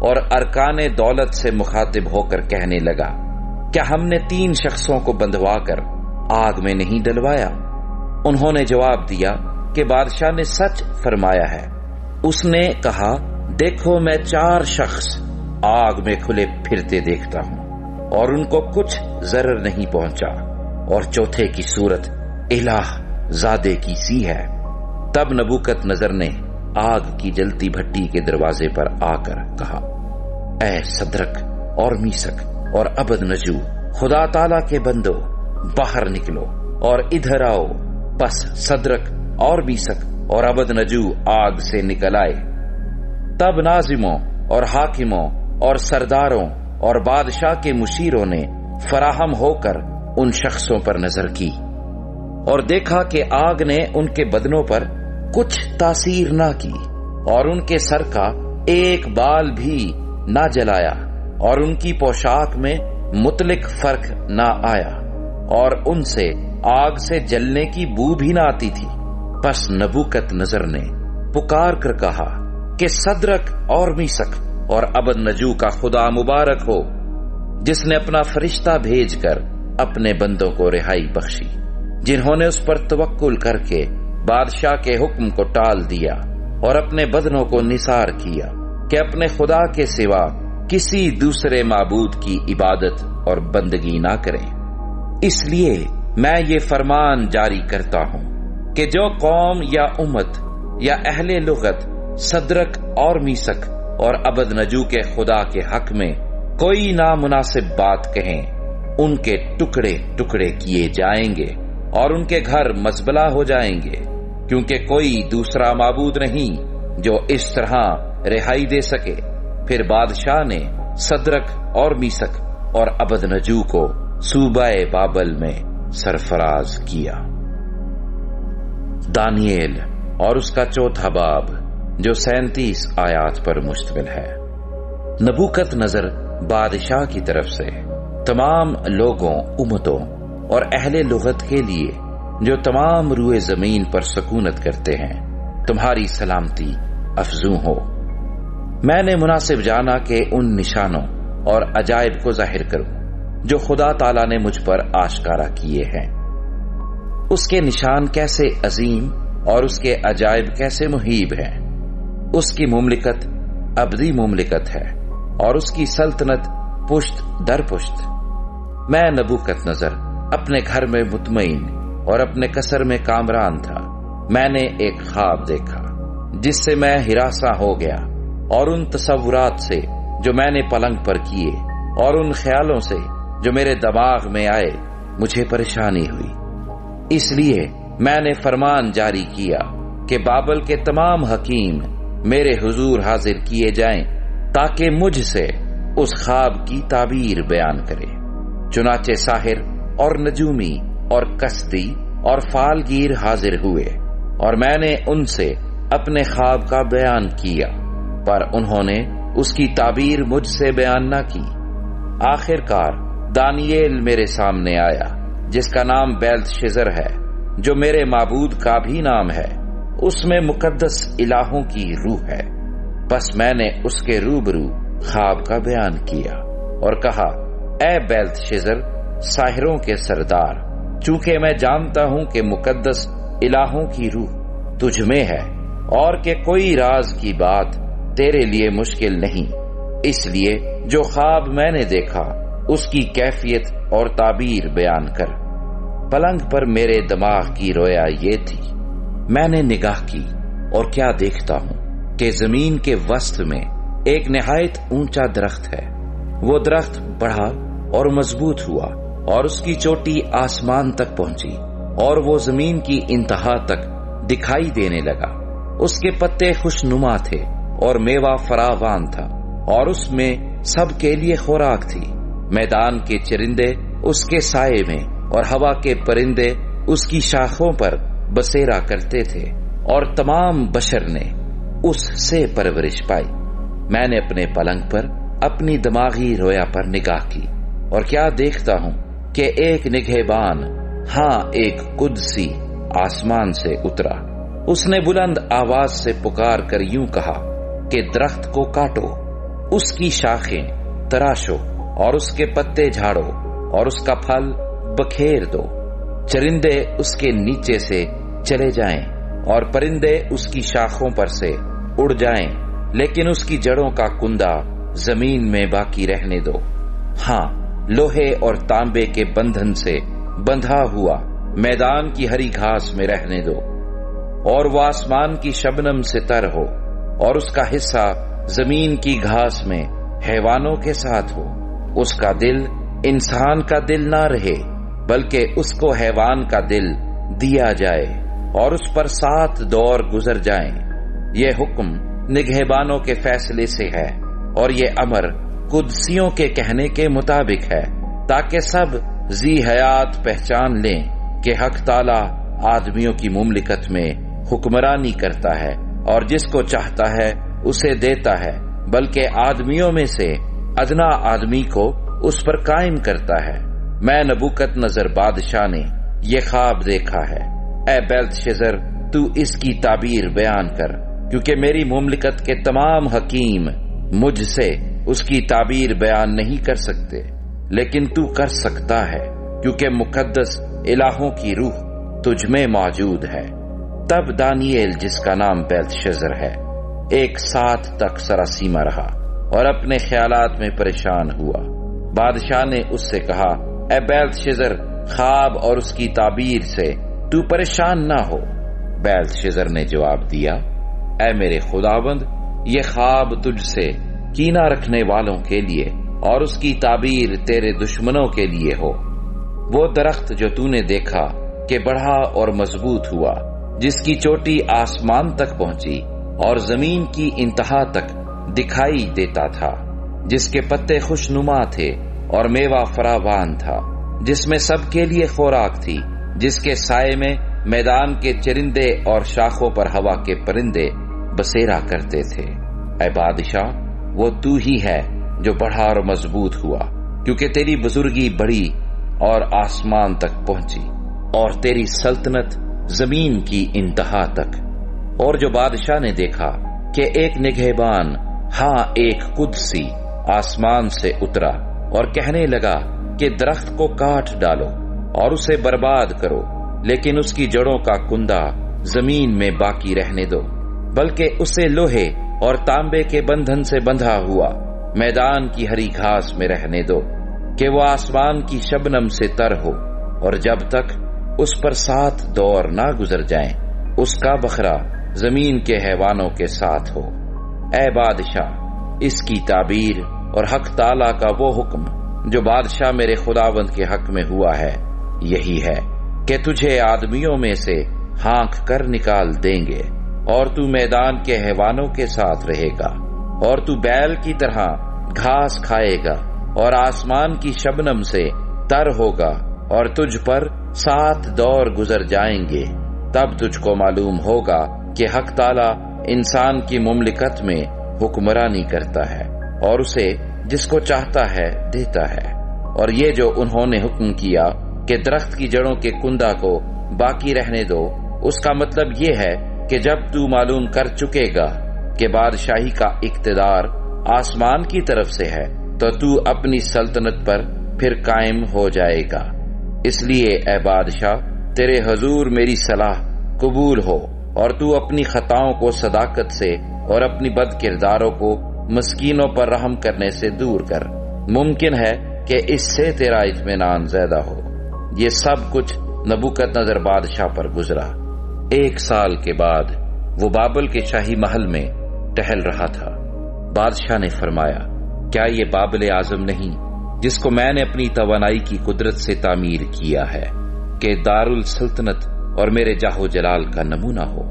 اور ارکان دولت سے مخاطب ہو کر کہنے لگا، کیا ہم نے 3 شخصوں کو بندھوا کر آگ میں نہیں ڈلوایا؟ انہوں نے جواب دیا کہ بادشاہ نے سچ فرمایا ہے۔ اس نے کہا، دیکھو میں 4 شخص آگ میں کھلے پھرتے دیکھتا ہوں اور ان کو کچھ ضرر نہیں پہنچا، اور چوتھے کی صورت الہ زادے کی سی ہے۔ تب نبوکت نظر نے آگ کی جلتی بھٹی کے دروازے پر آ کر کہا، اے صدرک اور میسک اور عبد نجو، خدا تعالی کے بندو، باہر نکلو اور ادھر آؤ۔ پس صدرک اور میسک اور عبد نجو آگ سے نکل آئے۔ تب ناظموں اور حاکموں اور سرداروں اور بادشاہ کے مشیروں نے فراہم ہو کر ان شخصوں پر نظر کی اور دیکھا کہ آگ نے ان کے بدنوں پر کچھ تاثیر نہ کی اور ان کے سر کا ایک بال بھی نہ جلایا اور ان کی پوشاک میں مطلق فرق نہ آیا اور ان سے آگ سے جلنے کی بو بھی نہ آتی تھی۔ پس نبوکت نظر نے پکار کر کہا کہ صدرک اور میسک اور عبد نجو کا خدا مبارک ہو، جس نے اپنا فرشتہ بھیج کر اپنے بندوں کو رہائی بخشی، جنہوں نے اس پر توکل کر کے بادشاہ کے حکم کو ٹال دیا اور اپنے بدنوں کو نثار کیا کہ اپنے خدا کے سوا کسی دوسرے معبود کی عبادت اور بندگی نہ کریں۔ اس لیے میں یہ فرمان جاری کرتا ہوں کہ جو قوم یا امت یا اہل لغت صدرک اور میسک اور عبد نجو کے خدا کے حق میں کوئی نامناسب بات کہیں، ان کے ٹکڑے ٹکڑے کیے جائیں گے اور ان کے گھر مزبلہ ہو جائیں گے، کیونکہ کوئی دوسرا معبود نہیں جو اس طرح رہائی دے سکے۔ پھر بادشاہ نے صدرک اور میسک اور عبد نجو کو صوبہ بابل میں سرفراز کیا۔ دانییل اور اس کا 4تھا باب، جو 37 آیات پر مشتمل ہے۔ نبوکت نظر بادشاہ کی طرف سے تمام لوگوں، امتوں اور اہل لغت کے لیے جو تمام روئے زمین پر سکونت کرتے ہیں، تمہاری سلامتی افزوں ہو۔ میں نے مناسب جانا کہ ان نشانوں اور عجائب کو ظاہر کروں جو خدا تعالیٰ نے مجھ پر آشکارا کیے ہیں۔ اس کے نشان کیسے عظیم اور اس کے عجائب کیسے مہیب ہیں۔ اس کی مملکت ابدی مملکت ہے اور اس کی سلطنت پشت در پشت۔ میں نبوکت نظر اپنے گھر میں مطمئن اور اپنے قصر میں کامران تھا۔ میں نے ایک خواب دیکھا جس سے میں ہراساں ہو گیا، اور ان تصورات سے جو میں نے پلنگ پر کیے اور ان خیالوں سے جو میرے دماغ میں آئے مجھے پریشانی ہوئی۔ اس لیے میں نے فرمان جاری کیا کہ بابل کے تمام حکیم میرے حضور حاضر کیے جائیں تاکہ مجھ سے اس خواب کی تعبیر بیان کرے۔ چنانچہ ساحر اور نجومی اور کسدی اور فالگیر حاضر ہوئے، اور میں نے ان سے اپنے خواب کا بیان کیا، پر انہوں نے اس کی تعبیر مجھ سے بیان نہ کی۔ آخر کار دانییل میرے سامنے آیا، جس کا نام بیلتشزر ہے، جو میرے معبود کا بھی نام ہے، اس میں مقدس الہوں کی روح ہے۔ بس میں نے اس کے روبرو خواب کا بیان کیا اور کہا، اے بیلتشزر، ساحروں کے سردار، چونکہ میں جانتا ہوں کہ مقدس الہوں کی روح تجھ میں ہے اور کہ کوئی راز کی بات تیرے لیے مشکل نہیں، اس لیے جو خواب میں نے دیکھا اس کی کیفیت اور تعبیر بیان کر۔ پلنگ پر میرے دماغ کی رویا یہ تھی، میں نے نگاہ کی اور کیا دیکھتا ہوں کہ زمین کے وسط میں ایک نہایت اونچا درخت ہے۔ وہ درخت بڑھا اور مضبوط ہوا اور اس کی چوٹی آسمان تک پہنچی اور وہ زمین کی انتہا تک دکھائی دینے لگا۔ اس کے پتے خوش نما تھے اور میوہ فراوان تھا اور اس میں سب کے لیے خوراک تھی۔ میدان کے چرندے اس کے سائے میں اور ہوا کے پرندے اس کی شاخوں پر بسیرا کرتے تھے اور تمام بشر نے اس سے پرورش پائی۔ میں نے اپنے پلنگ پر اپنی دماغی رویا پر نگاہ کی اور کیا دیکھتا ہوں کہ ایک نگہبان، ہاں ایک قدسی، آسمان سے اترا۔ اس نے بلند آواز سے پکار کر یوں کہا کہ درخت کو کاٹو، اس کی شاخیں تراشو اور اس کے پتے جھاڑو اور اس کا پھل بکھیر دو۔ چرندے اس کے نیچے سے چلے جائیں اور پرندے اس کی شاخوں پر سے اڑ جائیں، لیکن اس کی جڑوں کا کندہ زمین میں باقی رہنے دو۔ ہاں، لوہے اور تانبے کے بندھن سے بندھا ہوا میدان کی ہری گھاس میں رہنے دو، اور وہ آسمان کی شبنم سے تر ہو اور اس کا حصہ زمین کی گھاس میں حیوانوں کے ساتھ ہو۔ اس کا دل انسان کا دل نہ رہے، بلکہ اس کو حیوان کا دل دیا جائے اور اس پر 7 دور گزر جائیں۔ یہ حکم نگہبانوں کے فیصلے سے ہے اور یہ امر قدسیوں کے کہنے کے مطابق ہے، تاکہ سب ذی حیات پہچان لیں کہ حق تعالی آدمیوں کی مملکت میں حکمرانی کرتا ہے اور جس کو چاہتا ہے اسے دیتا ہے، بلکہ آدمیوں میں سے ادنا آدمی کو اس پر قائم کرتا ہے۔ میں نبوکت نظر بادشاہ نے یہ خواب دیکھا ہے۔ اے بیلتشزر، تو اس کی تعبیر بیان کر، کیونکہ میری مملکت کے تمام حکیم مجھ سے اس کی تعبیر بیان نہیں کر سکتے، لیکن تو کر سکتا ہے، کیونکہ مقدس الہوں کی روح تجھ میں موجود ہے۔ تب دانییل، جس کا نام بیلتشزر ہے، ایک ساتھ تک سراسیمہ رہا اور اپنے خیالات میں پریشان ہوا۔ بادشاہ نے اس سے کہا، اے بیلتشزر، خواب اور اس کی تعبیر سے تو پریشان نہ ہو۔ بیلتشزر نے جواب دیا، اے میرے خداوند، یہ خواب تجھ سے کینہ رکھنے والوں کے لیے اور اس کی تعبیر تیرے دشمنوں کے لیے ہو۔ وہ درخت جو تو نے دیکھا کہ بڑھا اور مضبوط ہوا، جس کی چوٹی آسمان تک پہنچی اور زمین کی انتہا تک دکھائی دیتا تھا، جس کے پتے خوش نما تھے اور میوہ فراوان تھا، جس میں سب کے لیے خوراک تھی، جس کے سائے میں میدان کے چرندے اور شاخوں پر ہوا کے پرندے بسیرا کرتے تھے۔ اے بادشاہ، وہ تو ہی ہے جو بڑھا اور مضبوط ہوا، کیونکہ تیری بزرگی بڑی اور آسمان تک پہنچی اور تیری سلطنت زمین کی انتہا تک۔ اور جو بادشاہ نے دیکھا کہ ایک نگہبان، ہاں ایک قدسی، آسمان سے اترا اور کہنے لگا کہ درخت کو کاٹ ڈالو اور اسے برباد کرو، لیکن اس کی جڑوں کا کندہ زمین میں باقی رہنے دو، بلکہ اسے لوہے اور تانبے کے بندھن سے بندھا ہوا میدان کی ہری گھاس میں رہنے دو، کہ وہ آسمان کی شبنم سے تر ہو، اور جب تک اس پر 7 دور نہ گزر جائیں اس کا بکھرا زمین کے حیوانوں کے ساتھ ہو۔ اے بادشاہ، اس کی تعبیر اور حق تعالی کا وہ حکم جو بادشاہ میرے خداوند کے حق میں ہوا ہے یہی ہے کہ تجھے آدمیوں میں سے ہانک کر نکال دیں گے اور تو میدان کے حیوانوں کے ساتھ رہے گا، اور تو بیل کی طرح گھاس کھائے گا اور آسمان کی شبنم سے تر ہوگا، اور تجھ پر 7 دور گزر جائیں گے۔ تب تجھ کو معلوم ہوگا کہ حق تعالی انسان کی مملکت میں حکمرانی کرتا ہے اور اسے جس کو چاہتا ہے دیتا ہے۔ اور یہ جو انہوں نے حکم کیا کہ درخت کی جڑوں کے کندہ کو باقی رہنے دو، اس کا مطلب یہ ہے کہ جب تو معلوم کر چکے گا کہ بادشاہی کا اقتدار آسمان کی طرف سے ہے تو تو اپنی سلطنت پر پھر قائم ہو جائے گا۔ اس لیے اے بادشاہ، تیرے حضور میری صلاح قبول ہو اور تو اپنی خطاؤں کو صداقت سے اور اپنی بد کرداروں کو مسکینوں پر رحم کرنے سے دور کر۔ ممکن ہے کہ اس سے تیرا اطمینان زیادہ ہو۔ یہ سب کچھ نبوکدنضر بادشاہ پر گزرا۔ 1 سال کے بعد وہ بابل کے شاہی محل میں ٹہل رہا تھا۔ بادشاہ نے فرمایا، کیا یہ بابل اعظم نہیں جس کو میں نے اپنی توانائی کی قدرت سے تعمیر کیا ہے کہ دارالسلطنت اور میرے جاہ و جلال کا نمونہ ہو؟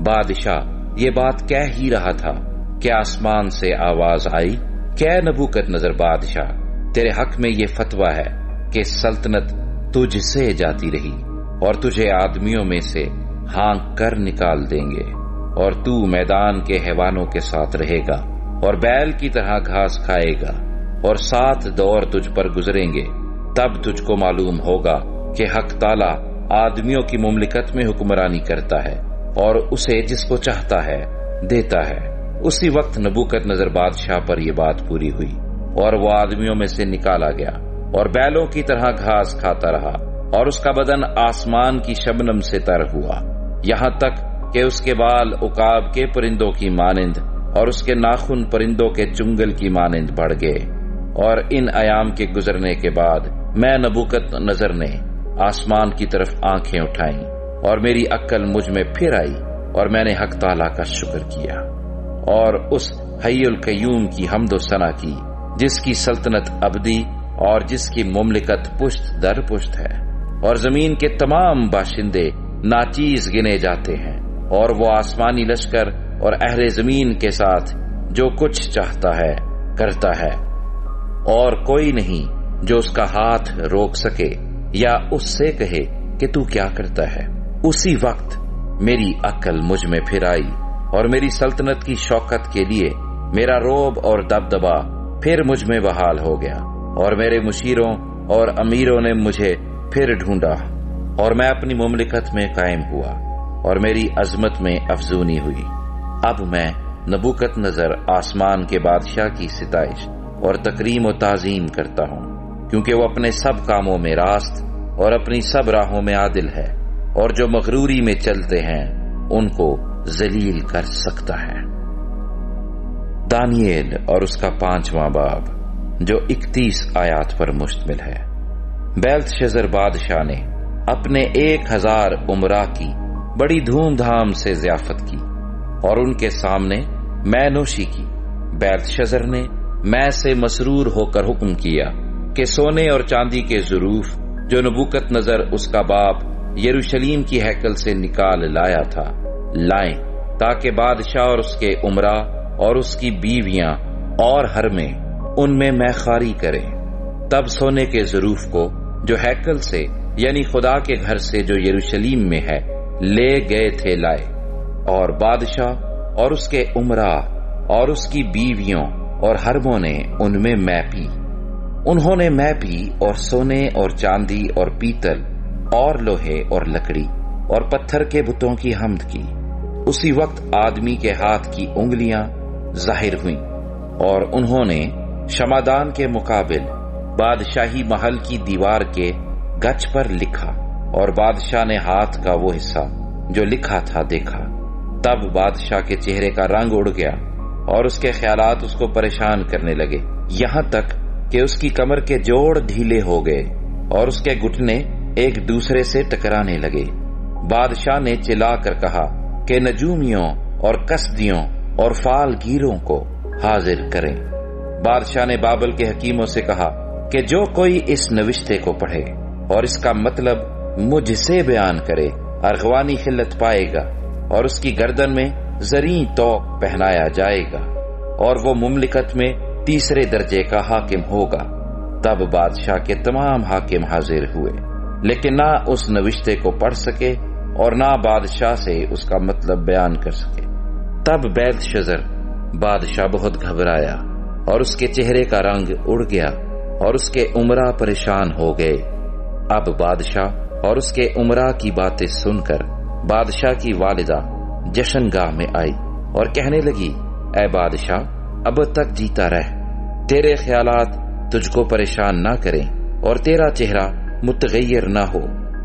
بادشاہ یہ بات کہہ ہی رہا تھا کہ آسمان سے آواز آئی کہ اے نبوکدنضر بادشاہ، تیرے حق میں یہ فتویٰ ہے کہ سلطنت تجھ سے جاتی رہی اور تجھے آدمیوں میں سے ہانک کر نکال دیں گے، اور تو میدان کے حیوانوں کے ساتھ رہے گا اور بیل کی طرح گھاس کھائے گا، اور 7 دور تجھ پر گزریں گے۔ تب تجھ کو معلوم ہوگا کہ حق تعالی آدمیوں کی مملکت میں حکمرانی کرتا ہے اور اسے جس کو چاہتا ہے دیتا ہے۔ اسی وقت نبوکدنضر بادشاہ پر یہ بات پوری ہوئی اور وہ آدمیوں میں سے نکالا گیا اور بیلوں کی طرح گھاس کھاتا رہا، اور اس کا بدن آسمان کی شبنم سے تر ہوا، یہاں تک کہ اس کے بال عقاب کے پرندوں کی مانند اور اس کے ناخن پرندوں کے چنگل کی مانند بڑھ گئے۔ اور ان ایام کے گزرنے کے بعد میں نبوکدنضر نے آسمان کی طرف آنکھیں اٹھائیں اور میری عقل مجھ میں پھر آئی، اور میں نے حق تعالیٰ کا شکر کیا اور اس حی القیوم کی حمد و ثنا کی جس کی سلطنت ابدی اور جس کی مملکت پشت در پشت ہے، اور زمین کے تمام باشندے ناچیز گنے جاتے ہیں، اور وہ آسمانی لشکر اور اہل زمین کے ساتھ جو کچھ چاہتا ہے کرتا ہے، اور کوئی نہیں جو اس کا ہاتھ روک سکے یا اس سے کہے کہ تو کیا کرتا ہے۔ اسی وقت میری عقل مجھ میں پھر آئی اور میری سلطنت کی شوکت کے لیے میرا روب اور دبدبا پھر مجھ میں بحال ہو گیا، اور میرے مشیروں اور امیروں نے مجھے پھر ڈھونڈا، اور میں اپنی مملکت میں قائم ہوا اور میری عظمت میں افزونی ہوئی۔ اب میں نبوکدنضر آسمان کے بادشاہ کی ستائش اور تکریم و تعظیم کرتا ہوں، کیونکہ وہ اپنے سب کاموں میں راست اور اپنی سب راہوں میں عادل ہے، اور جو مغروری میں چلتے ہیں ان کو ذلیل کر سکتا ہے۔ دانییل اور اس کا 5واں باب، جو 31 آیات پر مشتمل ہے۔ بیلتشزر بادشاہ نے اپنے 1000 امراء کی بڑی دھوم دھام سے ضیافت کی اور ان کے سامنے مے نوشی کی۔ بیلتشزر نے مے سے مسرور ہو کر حکم کیا کہ سونے اور چاندی کے ظروف جو نبوکدنضر اس کا باپ یروشلیم کی ہیکل سے نکال لایا تھا لائیں، تاکہ بادشاہ اور اس کے امراء اور اس کی بیویاں اور حرمیں ان میں میخاری کریں۔ تب سونے کے ظروف کو جو ہیکل سے یعنی خدا کے گھر سے جو یروشلیم میں ہے لے گئے تھے لائے، اور بادشاہ اور اس کے امراء اور اس کی بیویوں اور حرموں نے ان میں مے پی۔ انہوں نے مے پی اور سونے اور چاندی اور پیتل اور لوہے اور لکڑی اور پتھر کے بتوں کی حمد کی۔ اسی وقت آدمی کے ہاتھ کی انگلیاں ظاہر ہوئیں، اور انہوں نے شمعدان کے مقابل بادشاہی محل کی دیوار کے گچ پر لکھا، اور بادشاہ نے ہاتھ کا وہ حصہ جو لکھا تھا دیکھا۔ تب بادشاہ کے چہرے کا رنگ اڑ گیا اور اس کے خیالات اس کو پریشان کرنے لگے، یہاں تک کہ اس کی کمر کے جوڑ ڈھیلے ہو گئے اور اس کے گھٹنے ایک دوسرے سے ٹکرانے لگے۔ بادشاہ نے چلا کر کہا کہ نجومیوں اور کسدیوں اور فال گیروں کو حاضر کریں۔ بادشاہ نے بابل کے حکیموں سے کہا کہ جو کوئی اس نوشتے کو پڑھے اور اس کا مطلب مجھ سے بیان کرے ارغوانی خلت پائے گا، اور اس کی گردن میں زریں توق پہنایا جائے گا، اور وہ مملکت میں 3 درجے کا حاکم ہوگا۔ تب بادشاہ کے تمام حاکم حاضر ہوئے، لیکن نہ اس نوشتے کو پڑھ سکے اور نہ بادشاہ سے اس کا مطلب بیان کر سکے۔ تب بیلتشزر بادشاہ بہت گھبرایا اور اس کے چہرے کا رنگ اڑ گیا اور اس کے امراء پریشان ہو گئے۔ اب بادشاہ اور اس کے امراء کی باتیں سن کر بادشاہ کی والدہ جشن گاہ میں آئی اور کہنے لگی، اے بادشاہ، اب تک جیتا رہ، تیرے خیالات تجھ کو پریشان نہ کریں اور تیرا چہرہ متغیر نہ ہو۔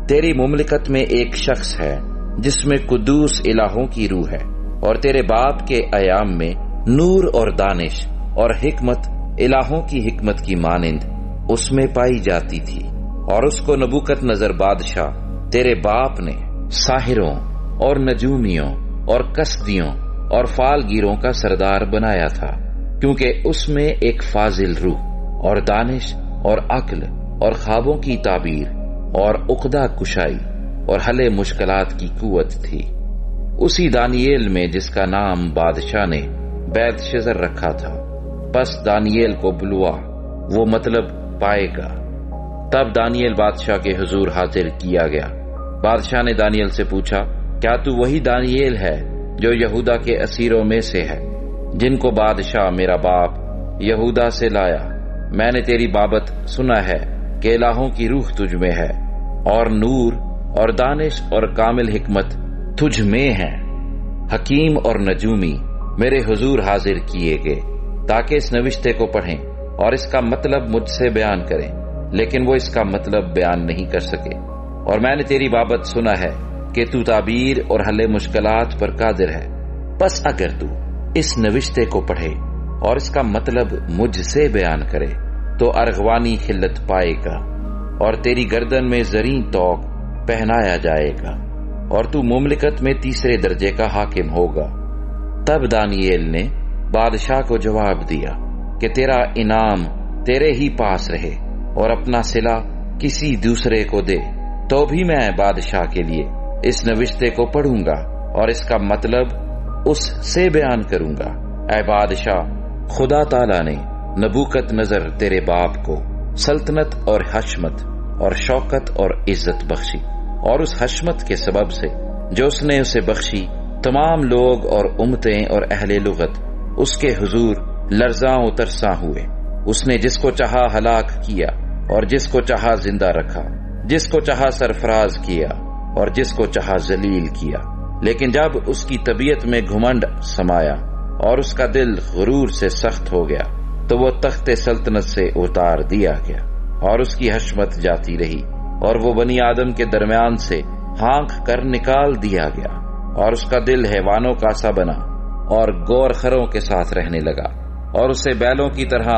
تیری مملکت میں ایک شخص ہے جس میں قدوس الہوں کی روح ہے، اور تیرے باپ کے ایام میں نور اور دانش اور حکمت الہوں کی حکمت کی مانند اس میں پائی جاتی تھی، اور اس کو نبوکت نظر بادشاہ تیرے باپ نے ساحروں اور نجومیوں اور کسدیوں اور فالگیروں کا سردار بنایا تھا، کیونکہ اس میں ایک فاضل روح اور دانش اور عقل اور خوابوں کی تعبیر اور عقدہ کشائی اور حل مشکلات کی قوت تھی۔ اسی دانییل میں جس کا نام بادشاہ نے بیلشزر رکھا تھا، بس دانییل کو بلوا، وہ مطلب پائے گا۔ تب دانییل بادشاہ کے حضور حاضر کیا گیا۔ بادشاہ نے دانییل سے پوچھا، کیا تو وہی دانییل ہے جو یہودا کے اسیروں میں سے ہے، جن کو بادشاہ میرا باپ یہودا سے لایا؟ میں نے تیری بابت سنا ہے کہ الہوں کی روح تجھ میں ہے، اور نور اور دانش اور کامل حکمت تجھ میں ہے۔ حکیم اور نجومی میرے حضور حاضر کیے گئے تاکہ اس نوشتے کو پڑھیں اور اس کا مطلب مجھ سے بیان کریں، لیکن وہ اس کا مطلب بیان نہیں کر سکے۔ اور میں نے تیری بابت سنا ہے کہ تو تعبیر اور حل مشکلات پر قادر ہے، بس اگر تو اس نوشتے کو پڑھے اور اس کا مطلب مجھ سے بیان کرے تو ارغوانی خلت پائے گا، اور تیری گردن میں زریں توق پہنایا جائے گا، اور تو مملکت میں تیسرے درجے کا حاکم ہوگا۔ تب دانییل نے بادشاہ کو جواب دیا کہ تیرا انعام تیرے ہی پاس رہے اور اپنا صلہ کسی دوسرے کو دے، تو بھی میں بادشاہ کے لیے اس نوشتے کو پڑھوں گا اور اس کا مطلب اس سے بیان کروں گا۔ اے بادشاہ، خدا تعالیٰ نے نبوکت نظر تیرے باپ کو سلطنت اور حشمت اور شوکت اور عزت بخشی، اور اس حشمت کے سبب سے جو اس نے اسے بخشی تمام لوگ اور امتیں اور اہل لغت اس کے حضور لرزاں و ترساں ہوئے۔ اس نے جس کو چاہا ہلاک کیا اور جس کو چاہا زندہ رکھا، جس کو چاہا سرفراز کیا اور جس کو چاہا ذلیل کیا۔ لیکن جب اس کی طبیعت میں گھمنڈ سمایا اور اس کا دل غرور سے سخت ہو گیا تو وہ تخت سلطنت سے اتار دیا گیا، اور اس کی حشمت جاتی رہی، اور وہ بنی آدم کے درمیان سے ہانک کر نکال دیا گیا، اور اس کا دل حیوانوں کا سا بنا اور گور خروں کے ساتھ رہنے لگا، اور اسے بیلوں کی طرح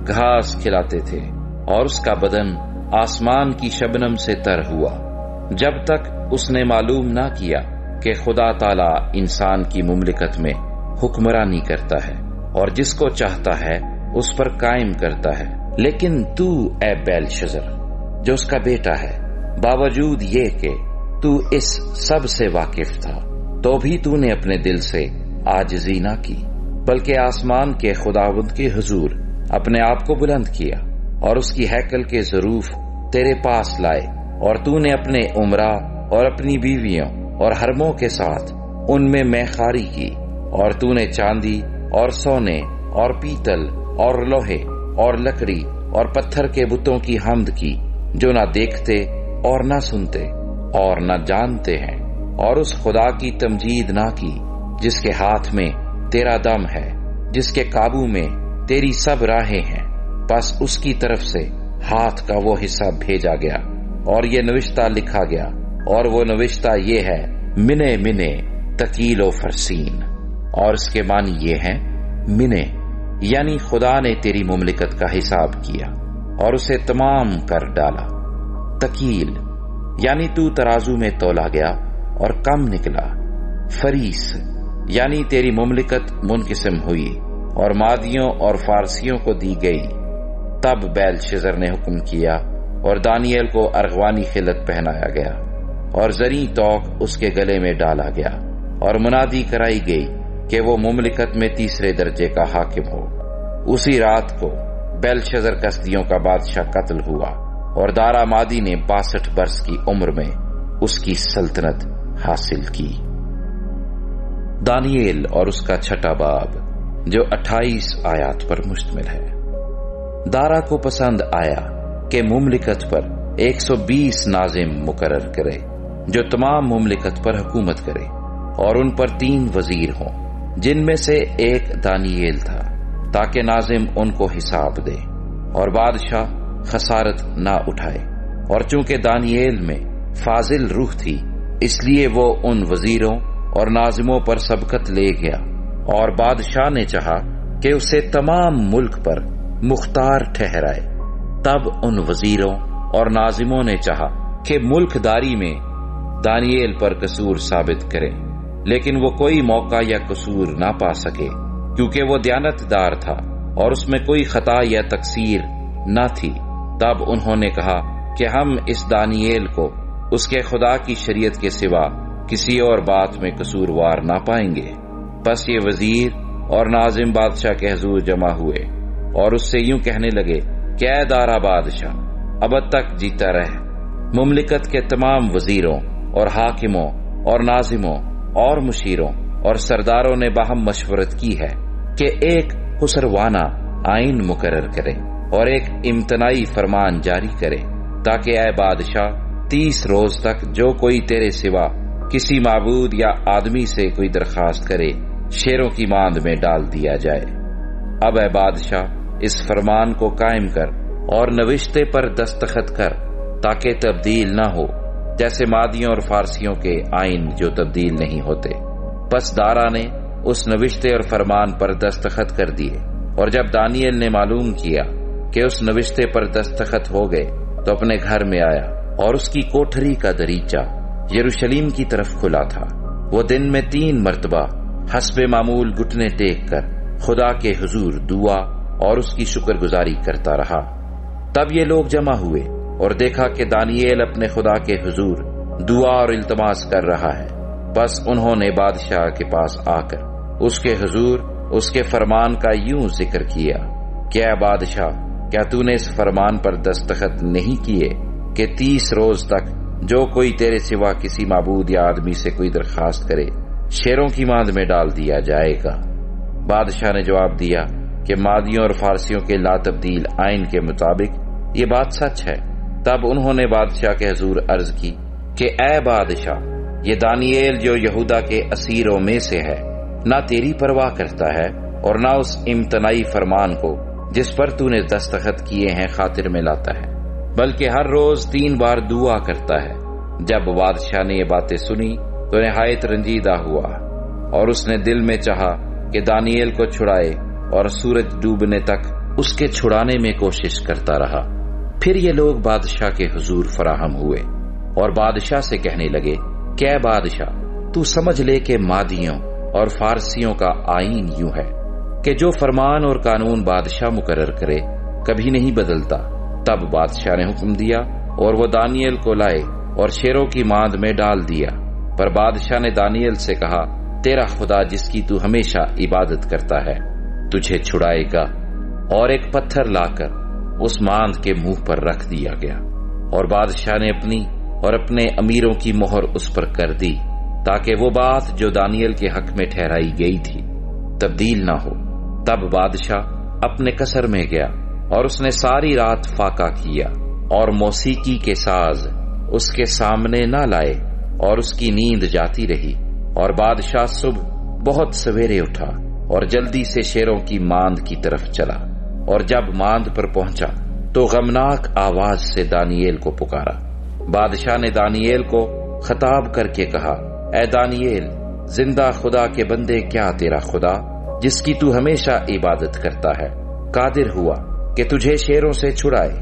گھاس کھلاتے تھے، اور اس کا بدن آسمان کی شبنم سے تر ہوا، جب تک اس نے معلوم نہ کیا کہ خدا تعالیٰ انسان کی مملکت میں حکمرانی کرتا ہے اور جس کو چاہتا ہے اس پر قائم کرتا ہے۔ لیکن تو اے بیلشزر جو اس کا بیٹا ہے، باوجود یہ کہ تو اس سب سے واقف تھا، تو بھی تو نے اپنے دل سے عاجزی نہ کی، بلکہ آسمان کے خداوند کے حضور اپنے آپ کو بلند کیا اور اس کی ہیکل کے ظروف تیرے پاس لائے، اور تو نے اپنے امراء اور اپنی بیویوں اور حرموں کے ساتھ ان میں میخاری کی، اور تو نے چاندی اور سونے اور پیتل اور لوہے اور لکڑی اور پتھر کے بتوں کی حمد کی جو نہ دیکھتے اور نہ سنتے اور نہ جانتے ہیں، اور اس خدا کی تمجید نہ کی جس کے ہاتھ میں تیرا دم ہے، جس کے قابو میں تیری سب راہیں ہیں۔ بس اس کی طرف سے ہاتھ کا وہ حصہ بھیجا گیا اور یہ نوشتہ لکھا گیا، اور وہ نوشتہ یہ ہے، منے منے تکیل و فرسین، اور اس کے معنی یہ ہیں، منے یعنی خدا نے تیری مملکت کا حساب کیا اور اسے تمام کر ڈالا، تکیل یعنی تو ترازو میں تولا گیا اور کم نکلا، فریس یعنی تیری مملکت منقسم ہوئی اور مادیوں اور فارسیوں کو دی گئی۔ تب بیلشزر نے حکم کیا اور دانییل کو ارغوانی خلت پہنایا گیا اور زریں توق اس کے گلے میں ڈالا گیا، اور منادی کرائی گئی کہ وہ مملکت میں تیسرے درجے کا حاکم ہو۔ اسی رات کو بیلشزر کسدیوں کا بادشاہ قتل ہوا، اور دارا مادی نے 62 برس کی عمر میں اس کی سلطنت حاصل کی۔ دانییل اور اس کا چھٹا باب جو 28 آیات پر مشتمل ہے۔ دارا کو پسند آیا کہ مملکت پر 120 ناظم مقرر کرے جو تمام مملکت پر حکومت کرے، اور ان پر 3 وزیر ہوں جن میں سے ایک دانییل تھا، تاکہ ناظم ان کو حساب دے اور بادشاہ خسارت نہ اٹھائے۔ اور چونکہ دانییل میں فاضل روح تھی، اس لیے وہ ان وزیروں اور ناظموں پر سبقت لے گیا، اور بادشاہ نے چاہا کہ اسے تمام ملک پر مختار ٹھہرائے۔ تب ان وزیروں اور ناظموں نے چاہا کہ ملک داری میں دانییل پر قصور ثابت کریں، لیکن وہ کوئی موقع یا قصور نہ پا سکے، کیونکہ وہ دیانت دار تھا اور اس میں کوئی خطا یا تقصیر نہ تھی۔ تب انہوں نے کہا کہ ہم اس دانییل کو اس کے خدا کی شریعت کے سوا کسی اور بات میں قصوروار نہ پائیں گے۔ بس یہ وزیر اور ناظم بادشاہ کے حضور جمع ہوئے اور اس سے یوں کہنے لگے کہ اے دارا بادشاہ، ابد تک جیتا رہ۔ مملکت کے تمام وزیروں اور حاکموں اور ناظموں اور مشیروں اور سرداروں نے باہم مشورت کی ہے کہ ایک خسروانہ آئین مقرر کرے اور ایک امتناعی فرمان جاری کرے، تاکہ اے بادشاہ 30 روز تک جو کوئی تیرے سوا کسی معبود یا آدمی سے کوئی درخواست کرے شیروں کی ماند میں ڈال دیا جائے۔ اب اے بادشاہ اس فرمان کو قائم کر اور نوشتے پر دستخط کر، تاکہ تبدیل نہ ہو، جیسے مادیوں اور فارسیوں کے آئین جو تبدیل نہیں ہوتے۔ پس دارا نے اس نوشتے اور فرمان پر دستخط کر دیے، اور جب دانییل نے معلوم کیا کہ اس نوشتے پر دستخط ہو گئے تو اپنے گھر میں آیا، اور اس کی کوٹھری کا دریچہ یروشلم کی طرف کھلا تھا۔ وہ دن میں 3 مرتبہ حسب معمول گھٹنے ٹیک کر خدا کے حضور دعا اور اس کی شکر گزاری کرتا رہا۔ تب یہ لوگ جمع ہوئے اور دیکھا کہ دانییل اپنے خدا کے حضور دعا اور التماس کر رہا ہے۔ بس انہوں نے بادشاہ کے پاس آ کر اس کے حضور اس کے فرمان کا یوں ذکر کیا کہ اے بادشاہ، کیا تو نے اس فرمان پر دستخط نہیں کیے کہ 30 روز تک جو کوئی تیرے سوا کسی معبود یا آدمی سے کوئی درخواست کرے شیروں کی ماند میں ڈال دیا جائے گا؟ بادشاہ نے جواب دیا کہ مادیوں اور فارسیوں کے لا تبدیل آئین کے مطابق یہ بات سچ ہے۔ تب انہوں نے بادشاہ کے حضور عرض کی کہ اے بادشاہ، یہ دانییل جو یہودا کے اسیروں میں سے ہے نہ تیری پرواہ کرتا ہے اور نہ اس امتناعی فرمان کو جس پر تو نے دستخط کیے ہیں خاطر میں لاتا ہے، بلکہ ہر روز 3 بار دعا کرتا ہے۔ جب بادشاہ نے یہ باتیں سنی تو نہایت رنجیدہ ہوا، اور اس نے دل میں چاہا کہ دانییل کو چھڑائے، اور سورج ڈوبنے تک اس کے چھڑانے میں کوشش کرتا رہا۔ پھر یہ لوگ بادشاہ کے حضور فراہم ہوئے اور بادشاہ سے کہنے لگے کہ اے بادشاہ، تو سمجھ لے کہ مادیوں اور فارسیوں کا آئین یوں ہے کہ جو فرمان اور قانون بادشاہ مقرر کرے کبھی نہیں بدلتا۔ تب بادشاہ نے حکم دیا اور وہ دانییل کو لائے اور شیروں کی ماند میں ڈال دیا۔ پر بادشاہ نے دانییل سے کہا، تیرا خدا جس کی تو ہمیشہ عبادت کرتا ہے تجھے چھڑائے گا۔ اور ایک پتھر لا کر اس ماند کے منہ پر رکھ دیا گیا، اور بادشاہ نے اپنی اور اپنے امیروں کی مہر اس پر کر دی، تاکہ وہ بات جو دانییل کے حق میں ٹھہرائی گئی تھی تبدیل نہ ہو۔ تب بادشاہ اپنے قصر میں گیا، اور اس نے ساری رات فاقہ کیا اور موسیقی کے ساز اس کے سامنے نہ لائے، اور اس کی نیند جاتی رہی۔ اور بادشاہ صبح بہت سویرے اٹھا اور جلدی سے شیروں کی ماند کی طرف چلا، اور جب ماند پر پہنچا تو غمناک آواز سے دانییل کو پکارا۔ بادشاہ نے دانییل کو خطاب کر کے کہا، اے دانییل، زندہ خدا کے بندے، کیا تیرا خدا جس کی تو ہمیشہ عبادت کرتا ہے قادر ہوا کہ تجھے شیروں سے چھڑائے؟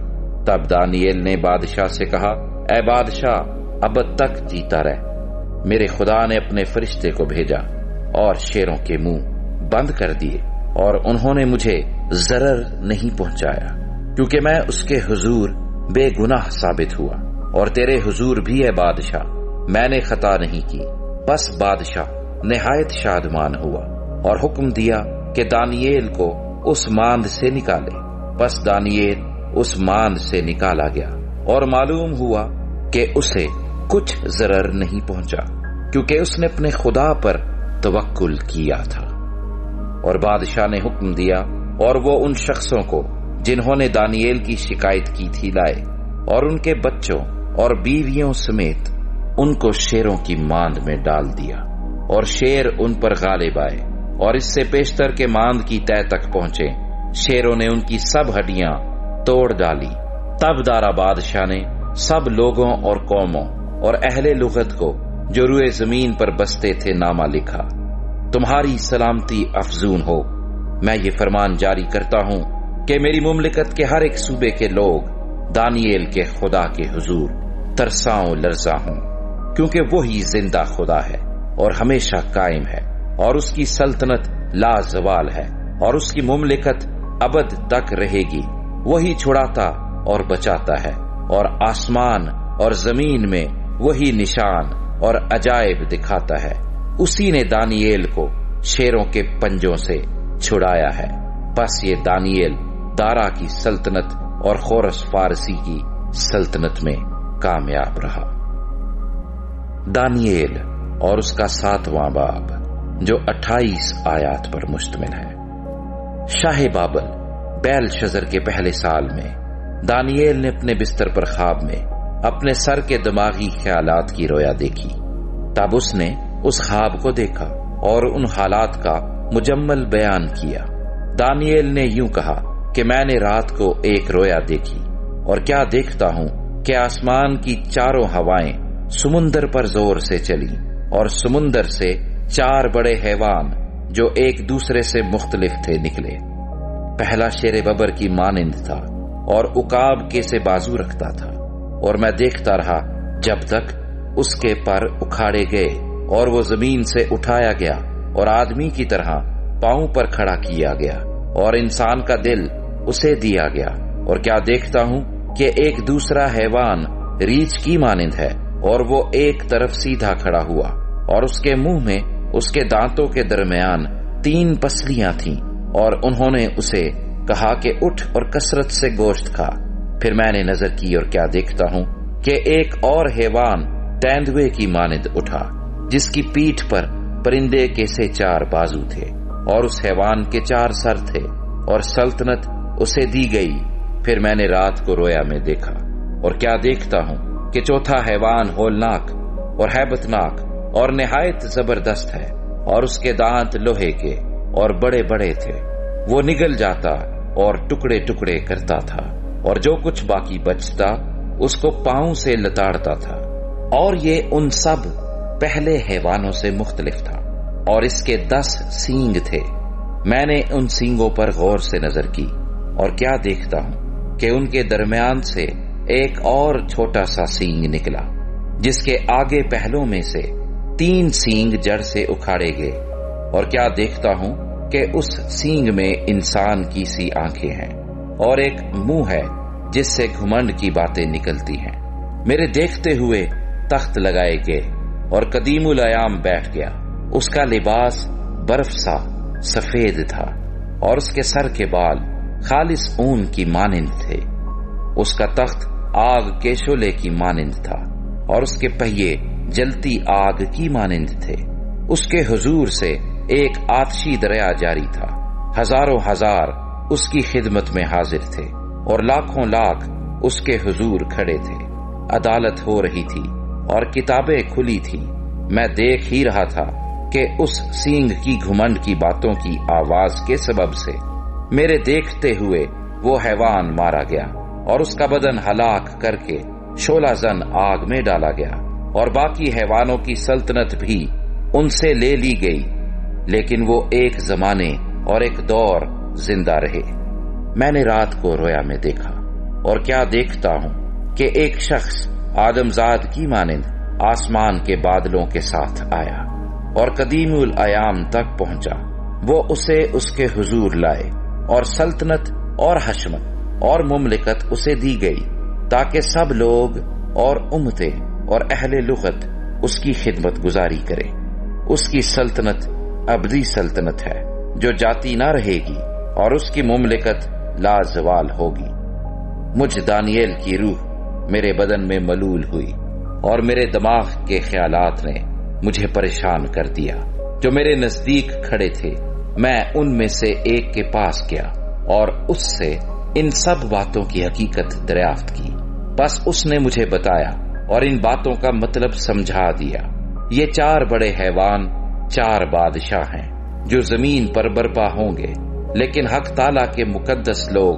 تب دانییل نے بادشاہ سے کہا، اے بادشاہ، ابد تک جیتا رہ۔ میرے خدا نے اپنے فرشتے کو بھیجا اور شیروں کے منہ بند کر دیے، اور انہوں نے مجھے ضرر نہیں پہنچایا، کیونکہ میں اس کے حضور بے گناہ ثابت ہوا، اور تیرے حضور بھی ہے بادشاہ، میں نے خطا نہیں کی۔ بس بادشاہ نہایت شادمان ہوا اور حکم دیا کہ دانییل کو اس ماند سے نکالے۔ بس دانییل اس ماند سے نکالا گیا، اور معلوم ہوا کہ اسے کچھ ضرر نہیں پہنچا، کیونکہ اس نے اپنے خدا پر توکل کیا تھا۔ اور بادشاہ نے حکم دیا اور وہ ان شخصوں کو جنہوں نے دانییل کی شکایت کی تھی لائے، اور ان کے بچوں اور بیویوں سمیت ان کو شیروں کی ماند میں ڈال دیا، اور شیر ان پر غالب آئے، اور اس سے پیشتر کے ماند کی تہ تک پہنچے۔ شیروں نے ان کی سب ہڈیاں توڑ ڈالی۔ تب دارا بادشاہ نے سب لوگوں اور قوموں اور اہل لغت کو جو روئے زمین پر بستے تھے نامہ لکھا، تمہاری سلامتی افزون ہو۔ میں یہ فرمان جاری کرتا ہوں کہ میری مملکت کے ہر ایک صوبے کے لوگ دانییل کے خدا کے حضور ترساں لرزاں ہوں، کیونکہ وہی زندہ خدا ہے اور ہمیشہ قائم ہے، اور اس کی سلطنت لا زوال ہے، اور اس کی مملکت ابد تک رہے گی۔ وہی چھڑاتا اور بچاتا ہے، اور آسمان اور زمین میں وہی نشان اور عجائب دکھاتا ہے۔ اسی نے دانییل کو شیروں کے پنجوں سے چھڑایا ہے۔ بس یہ دانییل دارا کی سلطنت اور خورس فارسی کی سلطنت میں کامیاب رہا۔ دانییل اور اس کا 7واں باب، جو 28 آیات پر مشتمل ہے۔ شاہ بابل بیل شزر کے پہلے سال میں دانییل نے اپنے بستر پر خواب میں اپنے سر کے دماغی خیالات کی رویا دیکھی۔ تب اس نے اس خواب کو دیکھا اور ان حالات کا مجمل بیان کیا۔ دانییل نے یوں کہا کہ میں نے رات کو ایک رویا دیکھی، اور کیا دیکھتا ہوں کہ آسمان کی چاروں ہوائیں سمندر پر زور سے چلی، اور سمندر سے 4 بڑے حیوان جو ایک دوسرے سے مختلف تھے نکلے۔ پہلا شیر ببر کی مانند تھا اور عقاب کے سے بازو رکھتا تھا، اور میں دیکھتا رہا جب تک اس کے پر اکھاڑے گئے اور وہ زمین سے اٹھایا گیا اور آدمی کی طرح پاؤں پر کھڑا کیا گیا، اور انسان کا دل اسے دیا گیا۔ اور کیا دیکھتا ہوں کہ ایک دوسرا حیوان ریچھ کی مانند ہے، اور وہ ایک طرف سیدھا کھڑا ہوا، اور اس کے منہ میں اس کے دانتوں کے درمیان 3 پسلیاں تھیں، اور انہوں نے اسے کہا کہ اٹھ اور کثرت سے گوشت کھا۔ پھر میں نے نظر کی اور کیا دیکھتا ہوں کہ ایک اور حیوان تیندوے کی مانند اٹھا، جس کی پیٹھ پر پرندے کے سے 4 بازو تھے، اور اس حیوان کے 4 سر تھے، اور سلطنت اسے دی گئی۔ پھر میں نے رات کو رویا میں دیکھا، اور کیا دیکھتا ہوں کہ چوتھا حیوان ہولناک اور ہیبتناک اور نہایت زبردست ہے، اور اس کے دانت لوہے کے اور بڑے بڑے تھے۔ وہ نگل جاتا اور ٹکڑے ٹکڑے کرتا تھا، اور جو کچھ باقی بچتا اس کو پاؤں سے لتاڑتا تھا، اور یہ ان سب پہلے حیوانوں سے مختلف تھا، اور اس کے 10 سینگ تھے۔ میں نے ان سینگوں پر غور سے نظر کی، اور کیا دیکھتا ہوں کہ ان کے درمیان سے ایک اور چھوٹا سا سینگ نکلا، جس کے آگے پہلوں میں سے 3 سینگ جڑ سے اکھاڑے گئے، اور کیا دیکھتا ہوں کہ اس سینگ میں انسان کی سی آنکھیں ہیں، اور ایک منہ ہے جس سے گھمنڈ کی باتیں نکلتی ہیں۔ میرے دیکھتے ہوئے تخت لگائے گئے، اور قدیم الایام بیٹھ گیا۔ اس کا لباس برف سا سفید تھا، اور اس کے سر کے بال خالص اون کی مانند تھے۔ اس کا تخت آگ کے شعلے کی مانند تھا، اور اس کے پہیے جلتی آگ کی مانند تھے۔ اس کے حضور سے ایک آتشی دریا جاری تھا، ہزاروں ہزار اس کی خدمت میں حاضر تھے، اور لاکھوں لاکھ اس کے حضور کھڑے تھے۔ عدالت ہو رہی تھی اور کتابیں کھلی تھیں۔ میں دیکھ ہی رہا تھا کہ اس سینگ کی گھمنڈ کی باتوں کی آواز کے سبب سے میرے دیکھتے ہوئے وہ حیوان مارا گیا، اور اس کا بدن ہلاک کر کے شعلہ زن آگ میں ڈالا گیا، اور باقی حیوانوں کی سلطنت بھی ان سے لے لی گئی، لیکن وہ ایک زمانے اور ایک دور زندہ رہے۔ میں نے رات کو رویا میں دیکھا، اور کیا دیکھتا ہوں کہ ایک شخص آدمزاد کی مانند آسمان کے بادلوں کے ساتھ آیا، اور قدیم الایام تک پہنچا۔ وہ اسے اس کے حضور لائے، اور سلطنت اور حشمت اور مملکت اسے دی گئی، تاکہ سب لوگ اور امتیں اور اہل لغت اس کی خدمت گزاری کرے۔ اس کی سلطنت ابدی سلطنت ہے جو جاتی نہ رہے گی، اور اس کی مملکت لا زوال ہوگی۔ مجھ دانییل کی روح میرے بدن میں ملول ہوئی، اور میرے دماغ کے خیالات نے مجھے پریشان کر دیا۔ جو میرے نزدیک کھڑے تھے، میں ان میں سے ایک کے پاس گیا اور اس سے ان سب باتوں کی حقیقت دریافت کی۔ بس اس نے مجھے بتایا اور ان باتوں کا مطلب سمجھا دیا۔ یہ 4 بڑے حیوان 4 بادشاہ ہیں جو زمین پر برپا ہوں گے، لیکن حق تعالیٰ کے مقدس لوگ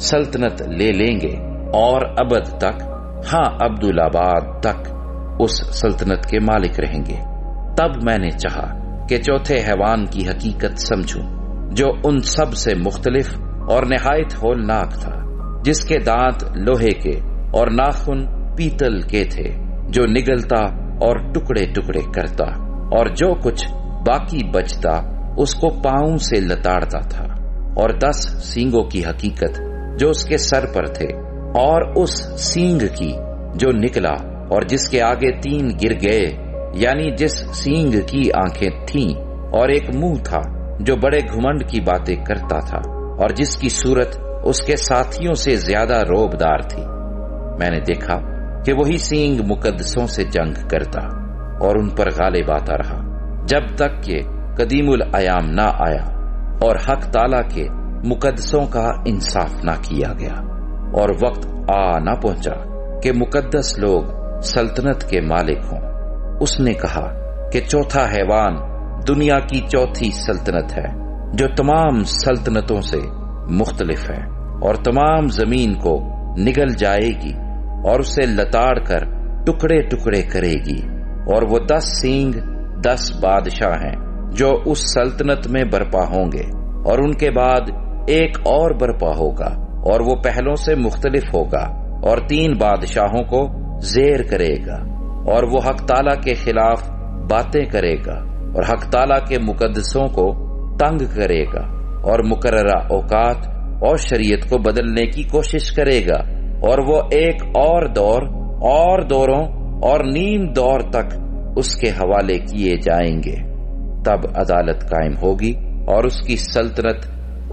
سلطنت لے لیں گے اور ابد تک، ہاں عبدالآباد تک اس سلطنت کے مالک رہیں گے۔ تب میں نے چاہا کہ چوتھے حیوان کی حقیقت سمجھوں، جو ان سب سے مختلف اور نہایت ہولناک تھا، جس کے دانت لوہے کے اور ناخن پیتل کے تھے، جو نگلتا اور ٹکڑے ٹکڑے کرتا، اور جو کچھ باقی بچتا اس کو پاؤں سے لتاڑتا تھا، اور 10 سینگوں کی حقیقت جو اس کے سر پر تھے، اور اس سینگ کی جو نکلا اور جس کے آگے 3 گر گئے، یعنی جس سینگ کی آنکھیں تھیں اور ایک منہ تھا جو بڑے گھمنڈ کی باتیں کرتا تھا، اور جس کی صورت اس کے ساتھیوں سے زیادہ روبدار تھی۔ میں نے دیکھا کہ وہی سینگ مقدسوں سے جنگ کرتا اور ان پر غالب آتا رہا، جب تک کہ قدیم الایام نہ آیا اور حق تعالیٰ کے مقدسوں کا انصاف نہ کیا گیا، اور وقت نہ پہنچا کہ مقدس لوگ سلطنت کے مالک ہوں۔ اس نے کہا کہ چوتھا حیوان دنیا کی چوتھی سلطنت ہے، جو تمام سلطنتوں سے مختلف ہے، اور تمام زمین کو نگل جائے گی اور اسے لتاڑ کر ٹکڑے ٹکڑے کرے گی، اور وہ 10 سینگ 10 بادشاہ ہیں جو اس سلطنت میں برپا ہوں گے، اور ان کے بعد ایک اور برپا ہوگا، اور وہ پہلوں سے مختلف ہوگا اور 3 بادشاہوں کو زیر کرے گا، اور وہ حق تعالیٰ کے خلاف باتیں کرے گا اور حق تعالیٰ کے مقدسوں کو تنگ کرے گا، اور مقررہ اوقات اور شریعت کو بدلنے کی کوشش کرے گا، اور وہ ایک اور دور اور دوروں اور نیم دور تک اس کے حوالے کیے جائیں گے۔ تب عدالت قائم ہوگی اور اس کی سلطنت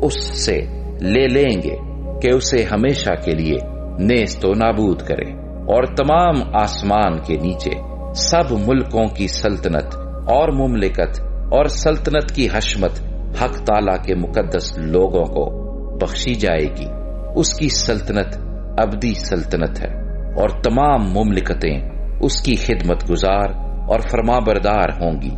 اس سے لے لیں گے کہ اسے ہمیشہ کے لیے نیست و نابود کرے، اور تمام آسمان کے نیچے سب ملکوں کی سلطنت اور مملکت اور سلطنت کی حشمت حق تعالیٰ کے مقدس لوگوں کو بخشی جائے گی۔ اس کی سلطنت ابدی سلطنت ہے، اور تمام مملکتیں اس کی خدمت گزار اور فرما بردار ہوں گی۔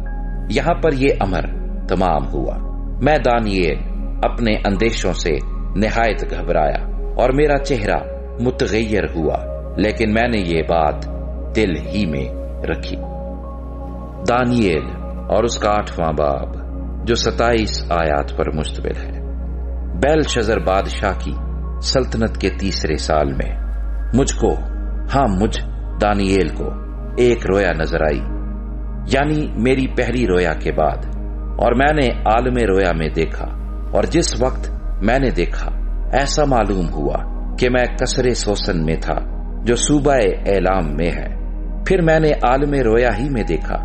یہاں پر یہ امر تمام ہوا۔ میں دانییل اپنے اندیشوں سے نہایت گھبرایا اور میرا چہرہ متغیر ہوا، لیکن میں نے یہ بات دل ہی میں رکھی۔ دانییل اور اس کا 8واں باب، جو 27 آیات پر مشتمل ہے۔ بیلشزر بادشاہ کی سلطنت کے 3 سال میں مجھ دانییل کو ایک رویا نظر آئی، یعنی میری پہلی رویا کے بعد، اور میں نے عالم رویا میں دیکھا، اور جس وقت میں نے دیکھا ایسا معلوم ہوا کہ میں قصر سوسن میں تھا جو صوبہ اعلام میں ہے۔ پھر میں نے عالم رویا ہی میں دیکھا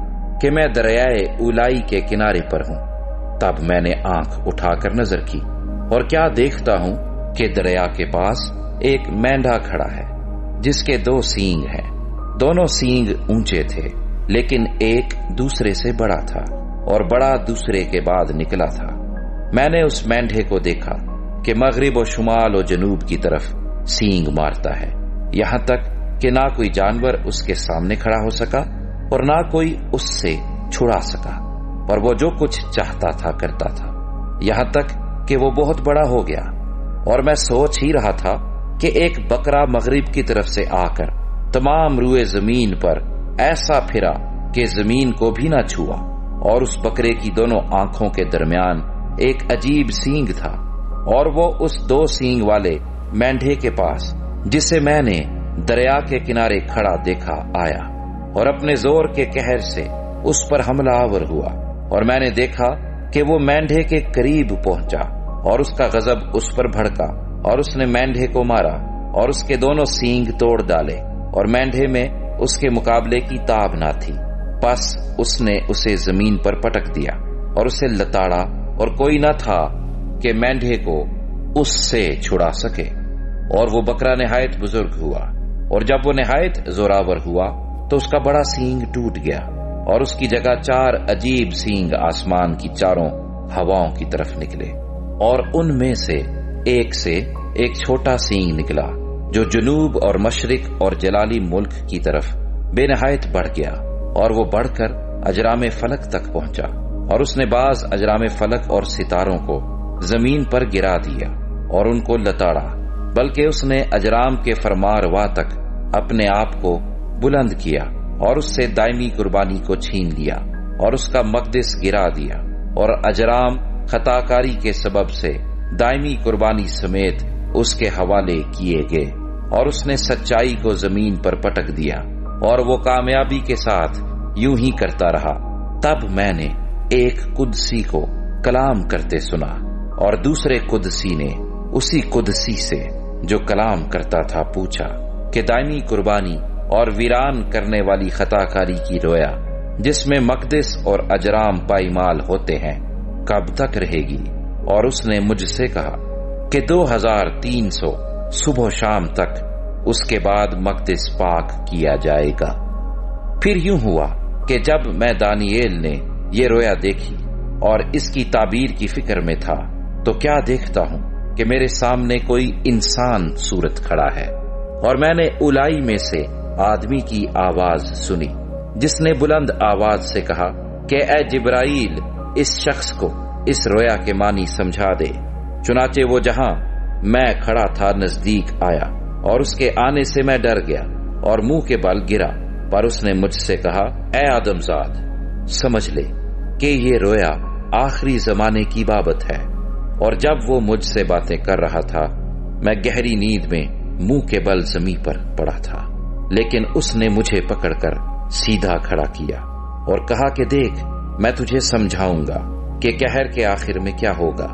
کہ میں دریائے اولائی کے کنارے پر ہوں۔ تب میں نے آنکھ اٹھا کر نظر کی، اور کیا دیکھتا ہوں کہ دریا کے پاس ایک مینڈھا کھڑا ہے جس کے 2 سینگ ہیں، دونوں سینگ اونچے تھے، لیکن ایک دوسرے سے بڑا تھا اور بڑا دوسرے کے بعد نکلا تھا۔ میں نے اس مینڈھے کو دیکھا کہ مغرب و شمال و جنوب کی طرف سینگ مارتا ہے، یہاں تک کہ نہ کوئی جانور اس کے سامنے کھڑا ہو سکا اور نہ کوئی اس سے چھڑا سکا، اور وہ جو کچھ چاہتا تھا کرتا تھا، یہاں تک کہ وہ بہت بڑا ہو گیا۔ اور میں سوچ ہی رہا تھا کہ ایک بکرا مغرب کی طرف سے آ کر تمام روئے زمین پر ایسا پھرا کہ زمین کو بھی نہ چھوا، اور اس بکرے کی دونوں آنکھوں کے درمیان ایک عجیب سینگ تھا، اور وہ اس 2 سینگ والے مینڈھے کے پاس جسے میں نے دریا کے کنارے کھڑا دیکھا آیا، اور اپنے زور کے قہر سے اس پر حملہ آور ہوا، اور میں نے دیکھا کہ وہ مینڈھے کے قریب پہنچا، اور اس کا غضب اس پر بھڑکا، اور اس نے مینڈھے کو مارا اور اس کے دونوں سینگ توڑ ڈالے، اور مینڈھے میں اس کے مقابلے کی تاب نہ تھی۔ پس اس نے اسے زمین پر پٹک دیا اور اسے لتاڑا، اور کوئی نہ تھا کہ مینڈھے کو اس سے چھڑا سکے، اور وہ بکرا نہایت بزرگ ہوا، اور جب وہ نہایت زوراور ہوا تو اس کا بڑا سینگ ٹوٹ گیا، اور اس کی جگہ 4 عجیب سینگ آسمان کی چاروں ہواؤں کی طرف نکلے، اور ان میں سے ایک چھوٹا سینگ نکلا جو جنوب اور مشرق اور جلالی ملک کی طرف بے نہایت بڑھ گیا، اور وہ بڑھ کر اجرام فلک تک پہنچا، اور اس نے بعض اجرام فلک اور ستاروں کو زمین پر گرا دیا اور ان کو لتاڑا، بلکہ اس نے اجرام کے فرماروا تک اپنے آپ کو بلند کیا اور اس سے دائمی قربانی کو چھین لیا اور اس کا مقدس گرا دیا، اور اجرام خطاکاری کے سبب سے دائمی قربانی سمیت اس کے حوالے کیے گئے، اور اس نے سچائی کو زمین پر پٹک دیا، اور وہ کامیابی کے ساتھ یوں ہی کرتا رہا۔ تب میں نے ایک قدسی کو کلام کرتے سنا، اور دوسرے قدسی نے اسی قدسی سے جو کلام کرتا تھا پوچھا کہ دائمی قربانی اور ویران کرنے والی خطاکاری کی رویا جس میں مقدس اور اجرام پائمال ہوتے ہیں کب تک رہے گی؟ اور اس نے مجھ سے کہا کہ 2300 صبح و شام تک، اس کے بعد مقدس پاک کیا جائے گا۔ پھر یوں ہوا کہ جب میں دانییل نے یہ رویا دیکھی اور اس کی تعبیر کی فکر میں تھا تو کیا دیکھتا ہوں کہ میرے سامنے کوئی انسان صورت کھڑا ہے، اور میں نے اولائی میں سے آدمی کی آواز سنی جس نے بلند آواز سے کہا کہ اے جبرائیل، اس شخص کو اس رویا کے معنی سمجھا دے۔ چنانچہ وہ جہاں میں کھڑا تھا نزدیک آیا، اور اس کے آنے سے میں ڈر گیا اور منہ کے بل گرا، پر اس نے مجھ سے کہا اے آدم زاد، سمجھ لے کہ یہ رویا آخری زمانے کی بابت ہے۔ اور جب وہ مجھ سے باتیں کر رہا تھا میں گہری نیند میں منہ کے بل زمین پر پڑا تھا، لیکن اس نے مجھے پکڑ کر سیدھا کھڑا کیا اور کہا کہ دیکھ، میں تجھے سمجھاؤں گا کہ قہر کے آخر میں کیا ہوگا،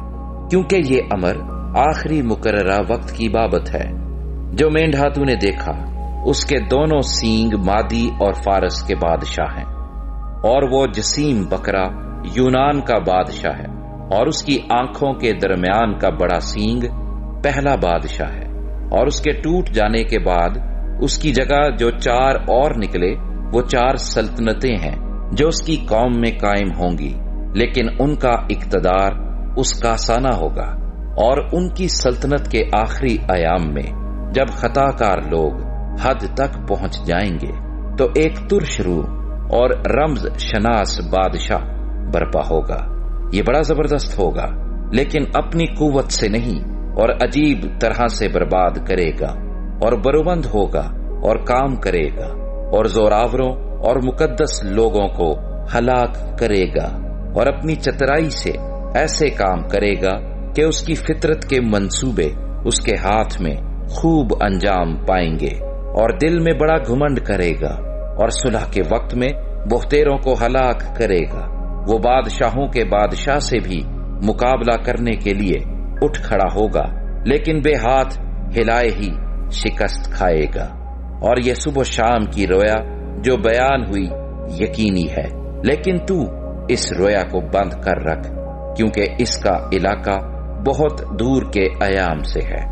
کیونکہ یہ امر آخری مقررہ وقت کی بابت ہے۔ جو مینڈھا تو نے دیکھا اس کے دونوں سینگ مادی اور فارس کے بادشاہ ہیں، اور وہ جسیم بکرا یونان کا بادشاہ ہے، اور اس کی آنکھوں کے درمیان کا بڑا سینگ پہلا بادشاہ ہے، اور اس کے ٹوٹ جانے کے بعد اس کی جگہ جو 4 اور نکلے وہ 4 سلطنتیں ہیں جو اس کی قوم میں قائم ہوں گی، لیکن ان کا اقتدار اس کا سانہ ہوگا۔ اور ان کی سلطنت کے آخری ایام میں جب خطا کار لوگ حد تک پہنچ جائیں گے تو ایک ترش روح اور رمز شناس بادشاہ برپا ہوگا۔ یہ بڑا زبردست ہوگا، لیکن اپنی قوت سے نہیں، اور عجیب طرح سے برباد کرے گا، اور بروبند ہوگا اور کام کرے گا، اور زوراوروں اور مقدس لوگوں کو ہلاک کرے گا، اور اپنی چترائی سے ایسے کام کرے گا کہ اس کی فطرت کے منصوبے اس کے ہاتھ میں خوب انجام پائیں گے، اور دل میں بڑا گھمنڈ کرے گا، اور صلح کے وقت میں بہتیروں کو ہلاک کرے گا۔ وہ بادشاہوں کے بادشاہ سے بھی مقابلہ کرنے کے لیے اٹھ کھڑا ہوگا، لیکن بے ہاتھ ہلائے ہی شکست کھائے گا۔ اور یہ صبح و شام کی رویا جو بیان ہوئی یقینی ہے، لیکن تو اس رویا کو بند کر رکھ، کیونکہ اس کا علاقہ بہت دور کے ایام سے ہے۔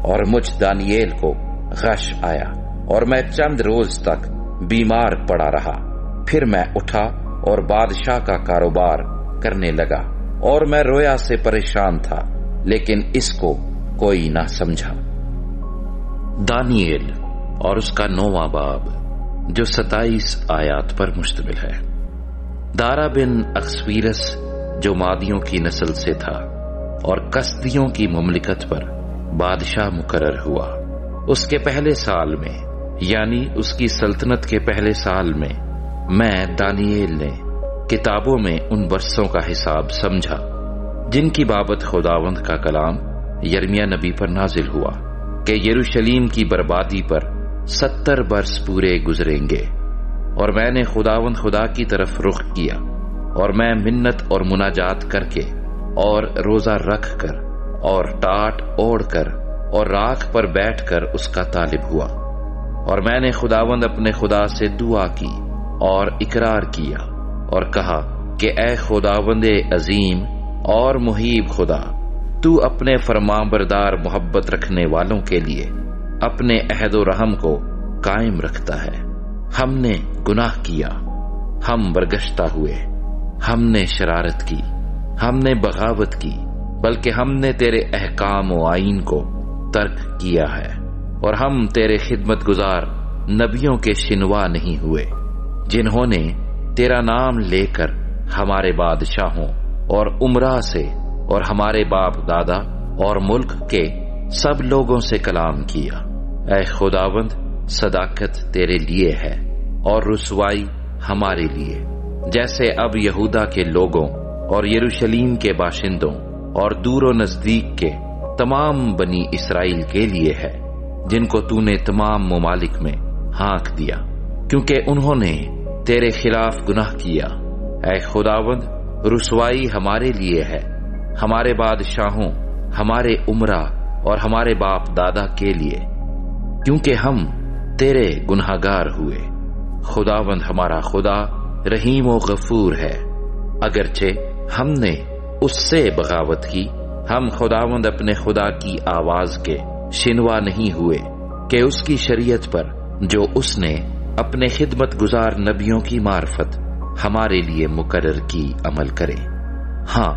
اور مجھ دانییل کو غش آیا اور میں چند روز تک بیمار پڑا رہا۔ پھر میں اٹھا اور بادشاہ کا کاروبار کرنے لگا، اور میں رویا سے پریشان تھا، لیکن اس کو کوئی نہ سمجھا۔ دانییل اور اس کا 9واں باب جو 27 آیات پر مشتمل ہے۔ دارا بن اخسویرس جو مادیوں کی نسل سے تھا اور کسدیوں کی مملکت پر بادشاہ مقرر ہوا، اس کے پہلے سال میں، یعنی اس کی سلطنت کے پہلے سال میں دانییل نے کتابوں میں ان برسوں کا حساب سمجھا جن کی بابت خداوند کا کلام یرمیہ نبی پر نازل ہوا کہ یروشلیم کی بربادی پر 70 برس پورے گزریں گے۔ اور میں نے خداوند خدا کی طرف رخ کیا، اور میں منت اور مناجات کر کے اور روزہ رکھ کر اور ٹاٹ اوڑھ کر اور راکھ پر بیٹھ کر اس کا طالب ہوا، اور میں نے خداوند اپنے خدا سے دعا کی اور اقرار کیا اور کہا کہ اے خداوند عظیم اور محیب خدا، تو اپنے فرمانبردار محبت رکھنے والوں کے لیے اپنے عہد و رحم کو قائم رکھتا ہے۔ ہم نے گناہ کیا، ہم برگشتہ ہوئے، ہم نے شرارت کی، ہم نے بغاوت کی، بلکہ ہم نے تیرے احکام و آئین کو ترک کیا ہے۔ اور ہم تیرے خدمت گزار نبیوں کے شنوا نہیں ہوئے، جنہوں نے تیرا نام لے کر ہمارے بادشاہوں اور امراء سے اور ہمارے باپ دادا اور ملک کے سب لوگوں سے کلام کیا۔ اے خداوند، صداقت تیرے لیے ہے اور رسوائی ہمارے لیے، جیسے اب یہودا کے لوگوں اور یروشلیم کے باشندوں اور دور و نزدیک کے تمام بنی اسرائیل کے لیے ہے، جن کو تو نے تمام ممالک میں ہانک دیا، کیونکہ انہوں نے تیرے خلاف گناہ کیا۔ اے خداوند، رسوائی ہمارے لیے ہے، ہمارے بادشاہوں، ہمارے امراء اور ہمارے باپ دادا کے لیے، کیونکہ ہم تیرے گنہگار ہوئے۔ خداوند ہمارا خدا رحیم و غفور ہے، اگرچہ ہم نے اس سے بغاوت کی، ہم خداوند اپنے خدا کی آواز کے شنوا نہیں ہوئے کہ اس کی شریعت پر جو اس نے اپنے خدمت گزار نبیوں کی معرفت ہمارے لیے مقرر کی عمل کرے۔ ہاں،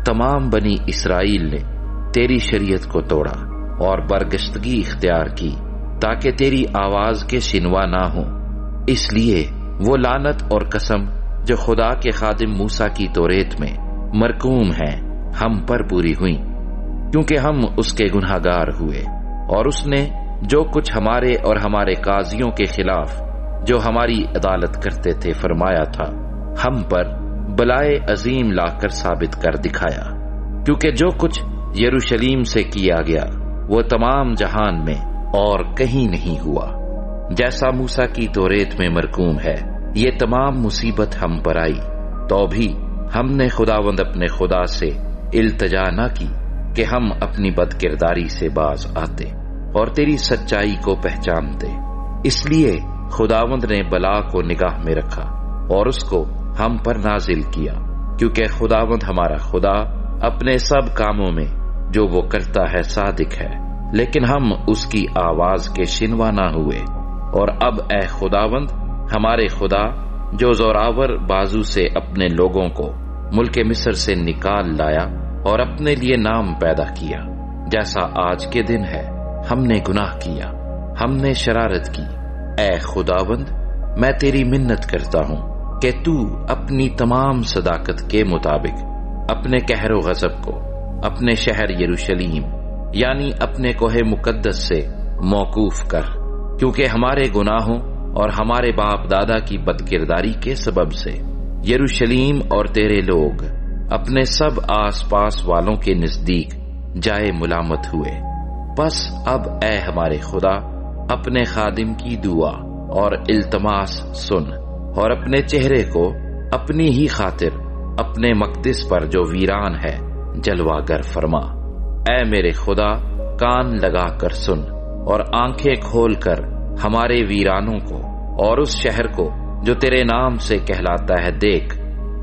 تمام بنی اسرائیل نے تیری شریعت کو توڑا اور برگشتگی اختیار کی تاکہ تیری آواز کے شنوا نہ ہوں، اس لیے وہ لعنت اور قسم جو خدا کے خادم موسیٰ کی توریت میں مرقوم ہیں ہم پر پوری ہوئیں، کیونکہ ہم اس کے گنہگار ہوئے، اور اس نے جو کچھ ہمارے اور ہمارے قاضیوں کے خلاف جو ہماری عدالت کرتے تھے فرمایا تھا، ہم پر بلائے عظیم لا کر ثابت کر دکھایا، کیونکہ جو کچھ یروشلیم سے کیا گیا وہ تمام جہان میں اور کہیں نہیں ہوا، جیسا موسیٰ کی توریت میں مرقوم ہے۔ یہ تمام مصیبت ہم پر آئی، تو بھی ہم نے خداوند اپنے خدا سے التجا نہ کی کہ ہم اپنی بد کرداری سے باز آتے اور تیری سچائی کو پہچانتے۔ اس لیے خداوند نے بلا کو نگاہ میں رکھا اور اس کو ہم پر نازل کیا، کیونکہ خداوند ہمارا خدا اپنے سب کاموں میں جو وہ کرتا ہے صادق ہے، لیکن ہم اس کی آواز کے شنوا نہ ہوئے۔ اور اب اے خداوند ہمارے خدا، جو زوراور بازو سے اپنے لوگوں کو ملک مصر سے نکال لایا اور اپنے لیے نام پیدا کیا، جیسا آج کے دن ہے، ہم نے گناہ کیا، ہم نے شرارت کی۔ اے خداوند، میں تیری منت کرتا ہوں کہ تو اپنی تمام صداقت کے مطابق اپنے قہر و غضب کو اپنے شہر یروشلیم یعنی اپنے کوہ مقدس سے موقوف کر، کیونکہ ہمارے گناہوں اور ہمارے باپ دادا کی بد کرداری کے سبب سے یروشلیم اور تیرے لوگ اپنے سب آس پاس والوں کے نزدیک جائے ملامت ہوئے۔ بس اب اے ہمارے خدا، اپنے خادم کی دعا اور التماس سن، اور اپنے چہرے کو اپنی ہی خاطر اپنے مقدس پر جو ویران ہے جلوہ گر فرما۔ اے میرے خدا، کان لگا کر سن اور آنکھیں کھول کر ہمارے ویرانوں کو اور اس شہر کو جو تیرے نام سے کہلاتا ہے دیکھ،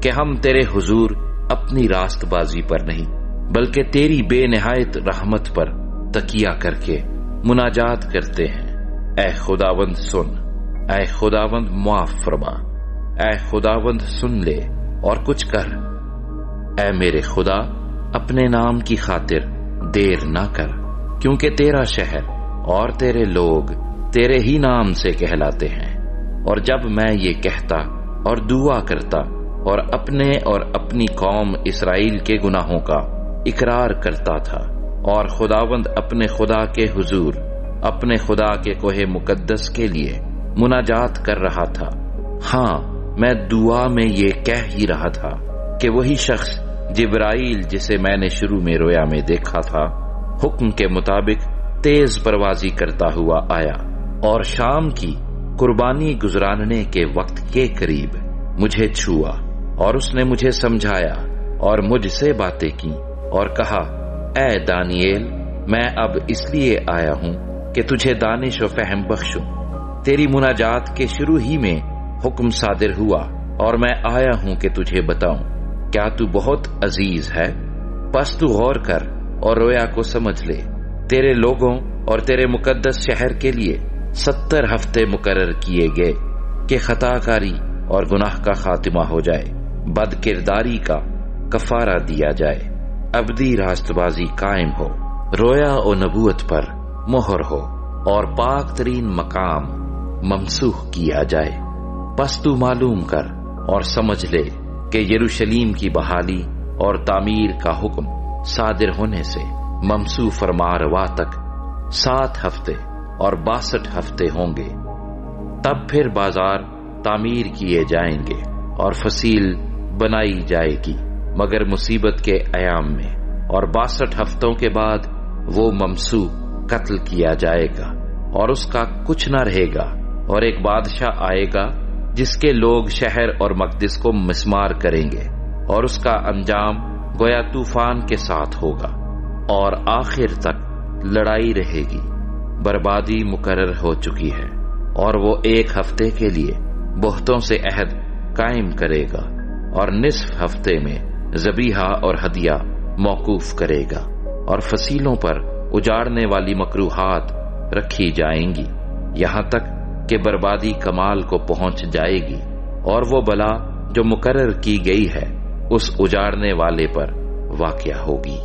کہ ہم تیرے حضور اپنی راست بازی پر نہیں بلکہ تیری بے نہایت رحمت پر تکیہ کر کے مناجات کرتے ہیں۔ اے خداوند سن، اے خداوند معاف فرما، اے خداوند سن لے اور کچھ کر۔ اے میرے خدا، اپنے نام کی خاطر دیر نہ کر، کیونکہ تیرا شہر اور تیرے لوگ تیرے ہی نام سے کہلاتے ہیں۔ اور جب میں یہ کہتا اور دعا کرتا اور اپنے اور اپنی قوم اسرائیل کے گناہوں کا اقرار کرتا تھا اور خداوند اپنے خدا کے حضور اپنے خدا کے کوہ مقدس کے لیے مناجات کر رہا تھا، ہاں میں دعا میں یہ کہہ ہی رہا تھا کہ وہی شخص جبرائیل جسے میں نے شروع میں رویا میں دیکھا تھا حکم کے مطابق تیز پروازی کرتا ہوا آیا اور شام کی قربانی گزراننے کے وقت کے قریب مجھے چھوا، اور اس نے مجھے سمجھایا اور مجھ سے باتیں کی اور کہا، اے دانییل، میں اب اس لیے آیا ہوں کہ تجھے دانش و فہم بخشوں۔ تیری مناجات کے شروع ہی میں حکم صادر ہوا اور میں آیا ہوں کہ تجھے بتاؤں، کیا تو بہت عزیز ہے؟ پس تو غور کر اور رویا کو سمجھ لے۔ تیرے لوگوں اور تیرے مقدس شہر کے لیے 70 ہفتے مقرر کیے گئے کہ خطا کاری اور گناہ کا خاتمہ ہو جائے، بد کرداری کا کفارہ دیا جائے، ابدی راست بازی قائم ہو، رویا و نبوت پر مہر ہو، اور پاک ترین مقام ممسوح کیا جائے۔ پس تو معلوم کر اور سمجھ لے کہ یروشلیم کی بحالی اور تعمیر کا حکم صادر ہونے سے ممسوح فرما روا تک 7 ہفتے اور 62 ہفتے ہوں گے۔ تب پھر بازار تعمیر کیے جائیں گے اور فصیل بنائی جائے گی، مگر مصیبت کے ایام میں، اور 62 ہفتوں کے بعد وہ ممسوح قتل کیا جائے گا اور اس کا کچھ نہ رہے گا۔ اور ایک بادشاہ آئے گا جس کے لوگ شہر اور مقدس کو مسمار کریں گے، اور اس کا انجام گویا طوفان کے ساتھ ہوگا، اور آخر تک لڑائی رہے گی۔ بربادی مقرر ہو چکی ہے، اور وہ 1 ہفتے کے لیے بہتوں سے عہد قائم کرے گا، اور نصف ہفتے میں ذبیحہ اور ہدیہ موقوف کرے گا، اور فصیلوں پر اجاڑنے والی مکروہات رکھی جائیں گی، یہاں تک کہ بربادی کمال کو پہنچ جائے گی، اور وہ بلا جو مقرر کی گئی ہے اس اجاڑنے والے پر واقع ہوگی۔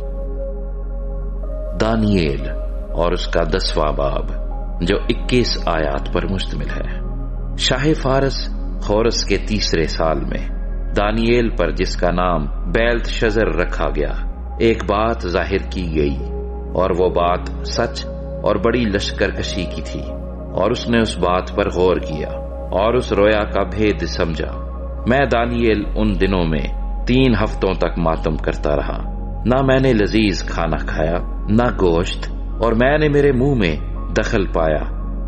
دانییل اور اس کا 10واں باب، جو 21 آیات پر مشتمل ہے۔ شاہ فارس خورس کے 3 سال میں دانییل پر، جس کا نام بیلتشزر رکھا گیا، ایک بات ظاہر کی گئی، اور وہ بات سچ اور بڑی لشکر کشی کی تھی، اور اس نے اس بات پر غور کیا اور اس رویا کا بھید سمجھا۔ میں دانییل ان دنوں میں 3 ہفتوں تک ماتم کرتا رہا، نہ میں نے لذیذ کھانا کھایا نہ گوشت، اور میں نے میرے منہ میں دخل پایا،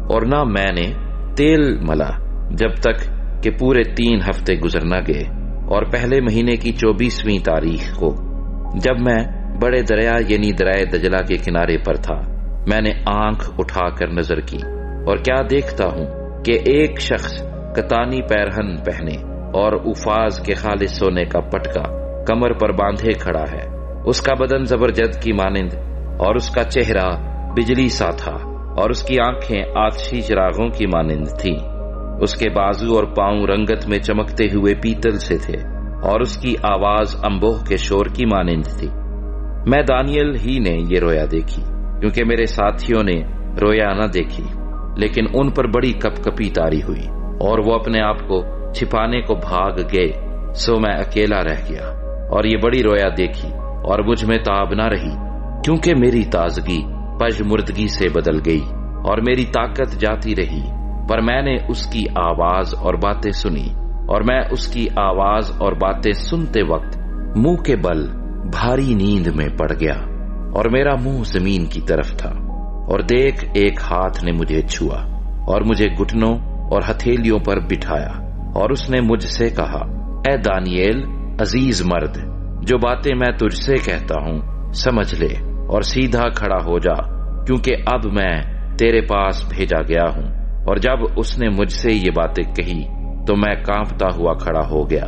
اور نہ میں نے تیل ملا، جب تک کہ پورے 3 ہفتے گزر نہ گئے۔ اور پہلے مہینے کی 24ویں تاریخ کو، جب میں بڑے دریا یعنی دریا دجلہ کے کنارے پر تھا، میں نے آنکھ اٹھا کر نظر کی، اور کیا دیکھتا ہوں کہ ایک شخص کتانی پیرہن پہنے اور اوفاز کے خالص سونے کا پٹکا کمر پر باندھے کھڑا ہے۔ اس کا بدن زبرجد کی مانند، اور اس کا چہرہ بجلی سا تھا، اور اس کی آنکھیں آتشی چراغوں کی مانند تھیں۔ اس کے بازو اور پاؤں رنگت میں چمکتے ہوئے پیتل سے تھے، اور اس کی آواز انبوہ کے شور کی مانند تھی۔ میں دانییل ہی نے یہ رویا دیکھی، کیونکہ میرے ساتھیوں نے رویا نہ دیکھی، لیکن ان پر بڑی کپ کپی طاری ہوئی، اور وہ اپنے آپ کو چھپانے کو بھاگ گئے۔ سو میں اکیلا رہ گیا اور یہ بڑی رویا دیکھی، اور مجھ میں تاب نہ رہی، کیونکہ میری تازگی پژمردگی سے بدل گئی اور میری طاقت جاتی رہی۔ پر میں نے اس کی آواز اور باتیں سنی، اور میں اس کی آواز اور باتیں سنتے وقت منہ کے بل بھاری نیند میں پڑ گیا، اور میرا منہ زمین کی طرف تھا۔ اور دیکھ، ایک ہاتھ نے مجھے چھوا اور مجھے گھٹنوں اور ہتھیلیوں پر بٹھایا، اور اس نے مجھ سے کہا، اے دانییل عزیز مرد، جو باتیں میں تجھ سے کہتا ہوں سمجھ لے اور سیدھا کھڑا ہو جا، کیونکہ اب میں تیرے پاس بھیجا گیا ہوں۔ اور جب اس نے مجھ سے یہ باتیں کہی تو میں کانپتا ہوا کھڑا ہو گیا۔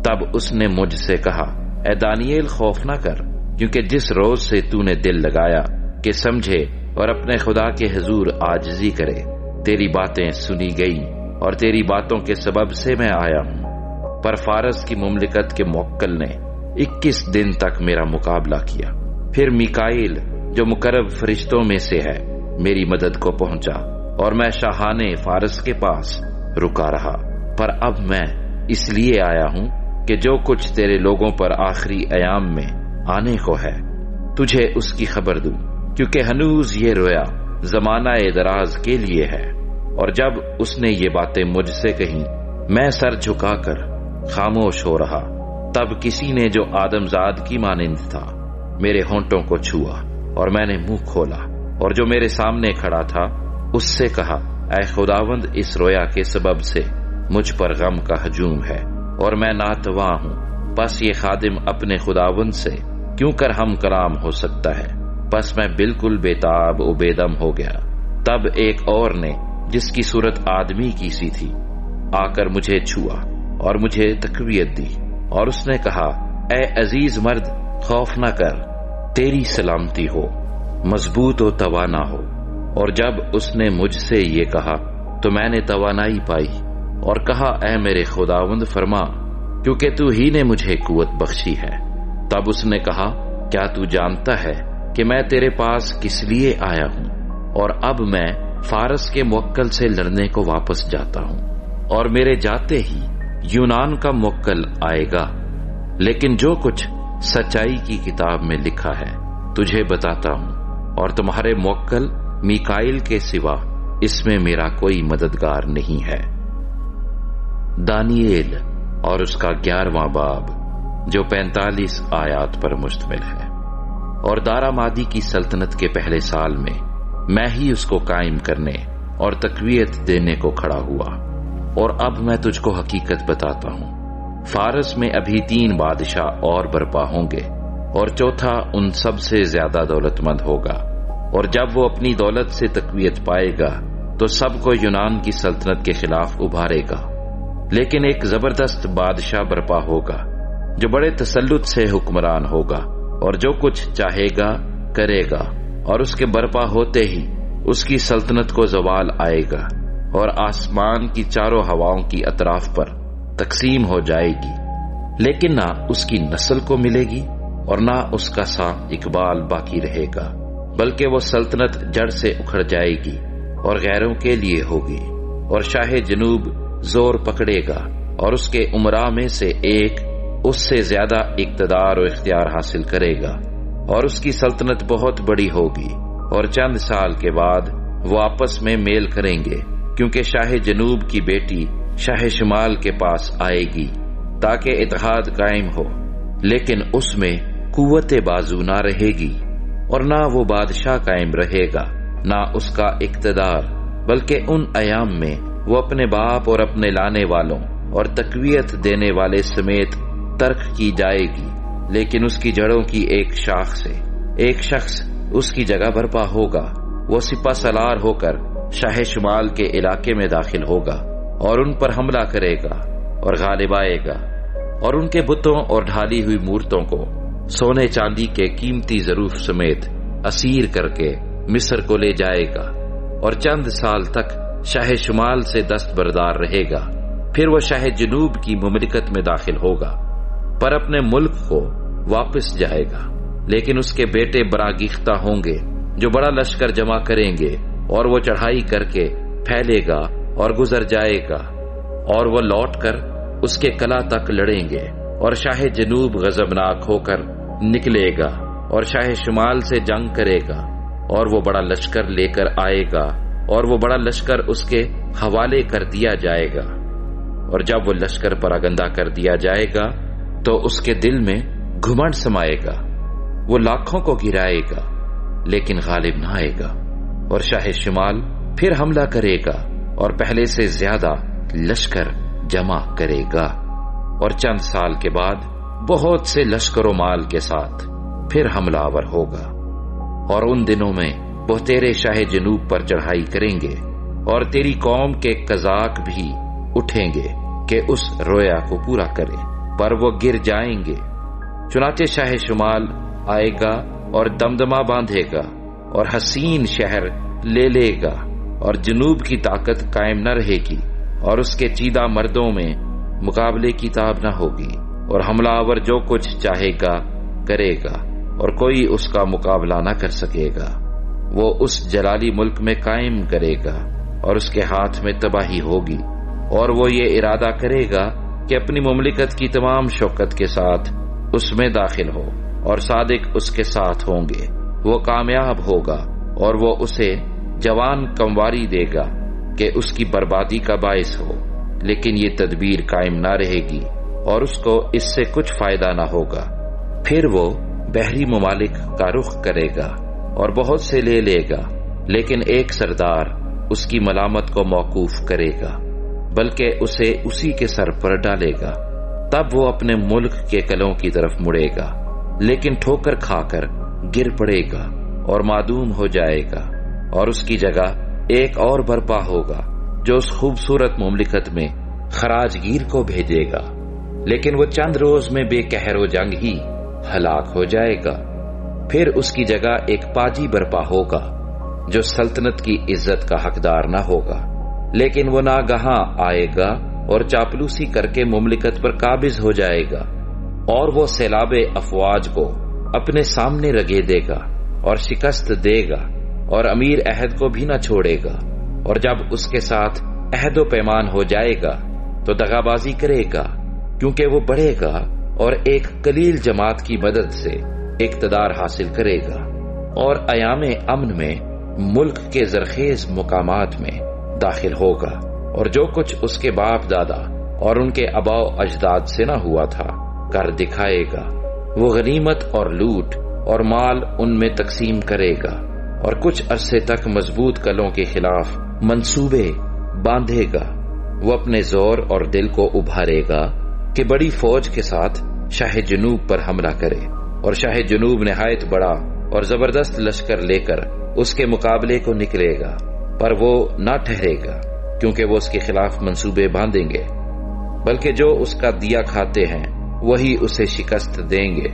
تب اس نے مجھ سے کہا، اے دانییل خوف نہ کر، کیونکہ جس روز سے تو نے دل لگایا کہ سمجھے اور اپنے خدا کے حضور عاجزی کرے، تیری باتیں سنی گئی، اور تیری باتوں کے سبب سے میں آیا ہوں۔ پر فارس کی مملکت کے موکل نے 21 دن تک میرا مقابلہ کیا۔ پھر میکائیل، جو مقرب فرشتوں میں سے ہے، میری مدد کو پہنچا، اور میں شاہانے فارس کے پاس رکا رہا۔ پر اب میں اس لیے آیا ہوں کہ جو کچھ تیرے لوگوں پر آخری ایام میں آنے کو ہے، تجھے اس کی خبر دوں، کیونکہ ہنوز یہ رویا زمانہ دراز کے لیے ہے۔ اور جب اس نے یہ باتیں مجھ سے کہیں، میں سر جھکا کر خاموش ہو رہا۔ تب کسی نے جو آدم زاد کی مانند تھا میرے ہونٹوں کو چھوا، اور میں نے منہ کھولا، اور جو میرے سامنے کھڑا تھا اس سے کہا، اے خداوند، اس رویا کے سبب سے مجھ پر غم کا ہجوم ہے، اور میں ناتواں ہوں۔ بس یہ خادم اپنے خداوند سے کیوں کر ہم کلام ہو سکتا ہے؟ بس میں بالکل بے تاب و بے دم ہو گیا۔ تب ایک اور نے، جس کی صورت آدمی کی سی تھی، آ کر مجھے چھوا اور مجھے تقویت دی، اور اس نے کہا، اے عزیز مرد، خوف نہ کر، تیری سلامتی ہو، مضبوط و توانا ہو۔ اور جب اس نے مجھ سے یہ کہا تو میں نے توانائی پائی، اور کہا، اے میرے خداوند فرما، کیونکہ تو ہی نے مجھے قوت بخشی ہے۔ تب اس نے کہا، کیا تو جانتا ہے کہ میں تیرے پاس کس لیے آیا ہوں؟ اور اب میں فارس کے موکل سے لڑنے کو واپس جاتا ہوں اور میرے جاتے ہی یونان کا موکل آئے گا، لیکن جو کچھ سچائی کی کتاب میں لکھا ہے تجھے بتاتا ہوں، اور تمہارے موکل میکائیل کے سوا اس میں میرا کوئی مددگار نہیں ہے۔ دانییل اور اس کا 11واں باب جو 45 آیات پر مشتمل ہے۔ اور دارامادی کی سلطنت کے پہلے سال میں ہی اس کو قائم کرنے اور تقویت دینے کو کھڑا ہوا، اور اب میں تجھ کو حقیقت بتاتا ہوں، فارس میں ابھی 3 بادشاہ اور برپا ہوں گے، اور چوتھا ان سب سے زیادہ دولت مند ہوگا، اور جب وہ اپنی دولت سے تقویت پائے گا تو سب کو یونان کی سلطنت کے خلاف ابھارے گا۔ لیکن ایک زبردست بادشاہ برپا ہوگا جو بڑے تسلط سے حکمران ہوگا، اور جو کچھ چاہے گا کرے گا، اور اس کے برپا ہوتے ہی اس کی سلطنت کو زوال آئے گا، اور آسمان کی چاروں ہواؤں کی اطراف پر تقسیم ہو جائے گی، لیکن نہ اس کی نسل کو ملے گی اور نہ اس کا سا اقبال باقی رہے گا، بلکہ وہ سلطنت جڑ سے اکھڑ جائے گی اور غیروں کے لیے ہوگی، اور شاہ جنوب زور پکڑے گا، اور اس کے امراء میں سے ایک اس سے زیادہ اقتدار و اختیار حاصل کرے گا، اور اس کی سلطنت بہت بڑی ہوگی، اور چند سال کے بعد وہ آپس میں میل کریں گے، کیونکہ شاہ جنوب کی بیٹی شاہ شمال کے پاس آئے گی تاکہ اتحاد قائم ہو، لیکن اس میں قوت بازو نہ رہے گی، اور نہ وہ بادشاہ قائم رہے گا، نہ اس کا اقتدار، بلکہ ان ایام میں وہ اپنے باپ اور اپنے لانے والوں اور تقویت دینے والے سمیت ترک کی جائے گی، لیکن اس کی جڑوں کی ایک شاخ سے ایک شخص اس کی جگہ برپا ہوگا، وہ سپہ سالار ہو کر شاہ شمال کے علاقے میں داخل ہوگا، اور ان پر حملہ کرے گا اور غالب آئے گا، اور ان کے بتوں اور ڈھالی ہوئی مورتوں کو سونے چاندی کے قیمتی ظروف سمیت اسیر کر کے مصر کو لے جائے گا، اور چند سال تک شاہ شمال سے دستبردار رہے گا، پھر وہ شاہ جنوب کی مملکت میں داخل ہوگا، پر اپنے ملک کو واپس جائے گا، لیکن اس کے بیٹے براگیختہ ہوں گے جو بڑا لشکر جمع کریں گے، اور وہ چڑھائی کر کے پھیلے گا اور گزر جائے گا، اور وہ لوٹ کر اس کے قلعہ تک لڑیں گے، اور شاہ جنوب غضبناک ہو کر نکلے گا اور شاہ شمال سے جنگ کرے گا، اور وہ بڑا لشکر لے کر آئے گا، اور وہ بڑا لشکر اس کے حوالے کر دیا جائے گا، اور جب وہ لشکر پراگندہ کر دیا جائے گا تو اس کے دل میں گھمنڈ سمائے گا، وہ لاکھوں کو گرائے گا لیکن غالب نہ آئے گا، اور شاہ شمال پھر حملہ کرے گا اور پہلے سے زیادہ لشکر جمع کرے گا، اور چند سال کے بعد بہت سے لشکر و مال کے ساتھ پھر حملہ آور ہوگا، اور ان دنوں میں وہ تیرے شاہ جنوب پر چڑھائی کریں گے، اور تیری قوم کے قزاق بھی اٹھیں گے کہ اس رویا کو پورا کرے، پر وہ گر جائیں گے۔ چنانچہ شاہ شمال آئے گا اور دمدمہ باندھے گا اور حسین شہر لے لے گا، اور جنوب کی طاقت قائم نہ رہے گی، اور اس کے چیدہ مردوں میں مقابلے کی تاب نہ ہوگی، اور حملہ آور جو کچھ چاہے گا کرے گا، اور کوئی اس کا مقابلہ نہ کر سکے گا۔ وہ اس جلالی ملک میں قائم کرے گا اور اس کے ہاتھ میں تباہی ہوگی، اور وہ یہ ارادہ کرے گا کہ اپنی مملکت کی تمام شوکت کے ساتھ اس میں داخل ہو، اور صادق اس کے ساتھ ہوں گے، وہ کامیاب ہوگا، اور وہ اسے جوان کمواری دے گا کہ اس کی بربادی کا باعث ہو، لیکن یہ تدبیر قائم نہ رہے گی اور اس کو اس سے کچھ فائدہ نہ ہوگا۔ پھر وہ بحری ممالک کا رخ کرے گا اور بہت سے لے لے گا، لیکن ایک سردار اس کی ملامت کو موقوف کرے گا، بلکہ اسے اسی کے سر پر ڈالے گا۔ تب وہ اپنے ملک کے قلعوں کی طرف مڑے گا، لیکن ٹھوکر کھا کر گر پڑے گا اور معدوم ہو جائے گا، اور اس کی جگہ ایک اور برپا ہوگا جو اس خوبصورت مملکت میں خراج گیر کو بھیجے گا، لیکن وہ چند روز میں بے قہر و جنگ ہی ہلاک ہو جائے گا۔ پھر اس کی جگہ ایک پاجی برپا ہوگا جو سلطنت کی عزت کا حقدار نہ ہوگا، لیکن وہ ناگہاں آئے گا اور چاپلوسی کر کے مملکت پر قابض ہو جائے گا، اور وہ سیلاب افواج کو اپنے سامنے رگے دے گا اور شکست دے گا، اور امیر عہد کو بھی نہ چھوڑے گا۔ اور جب اس کے ساتھ عہد و پیمان ہو جائے گا تو دغابازی کرے گا، کیونکہ وہ بڑھے گا اور ایک قلیل جماعت کی مدد سے اقتدار حاصل کرے گا، اور ایام امن میں ملک کے زرخیز مقامات میں داخل ہوگا، اور جو کچھ اس کے باپ دادا اور ان کے آباء و اجداد سے نہ ہوا تھا کر دکھائے گا۔ وہ غنیمت اور لوٹ اور مال ان میں تقسیم کرے گا، اور کچھ عرصے تک مضبوط قلعوں کے خلاف منصوبے باندھے گا۔ وہ اپنے زور اور دل کو ابھارے گا کہ بڑی فوج کے ساتھ شاہ جنوب پر حملہ کرے، اور شاہ جنوب نہایت بڑا اور زبردست لشکر لے کر اس کے مقابلے کو نکلے گا، پر وہ نہ ٹھہرے گا، کیونکہ وہ اس کے خلاف منصوبے باندھیں گے، بلکہ جو اس کا دیا کھاتے ہیں وہی اسے شکست دیں گے،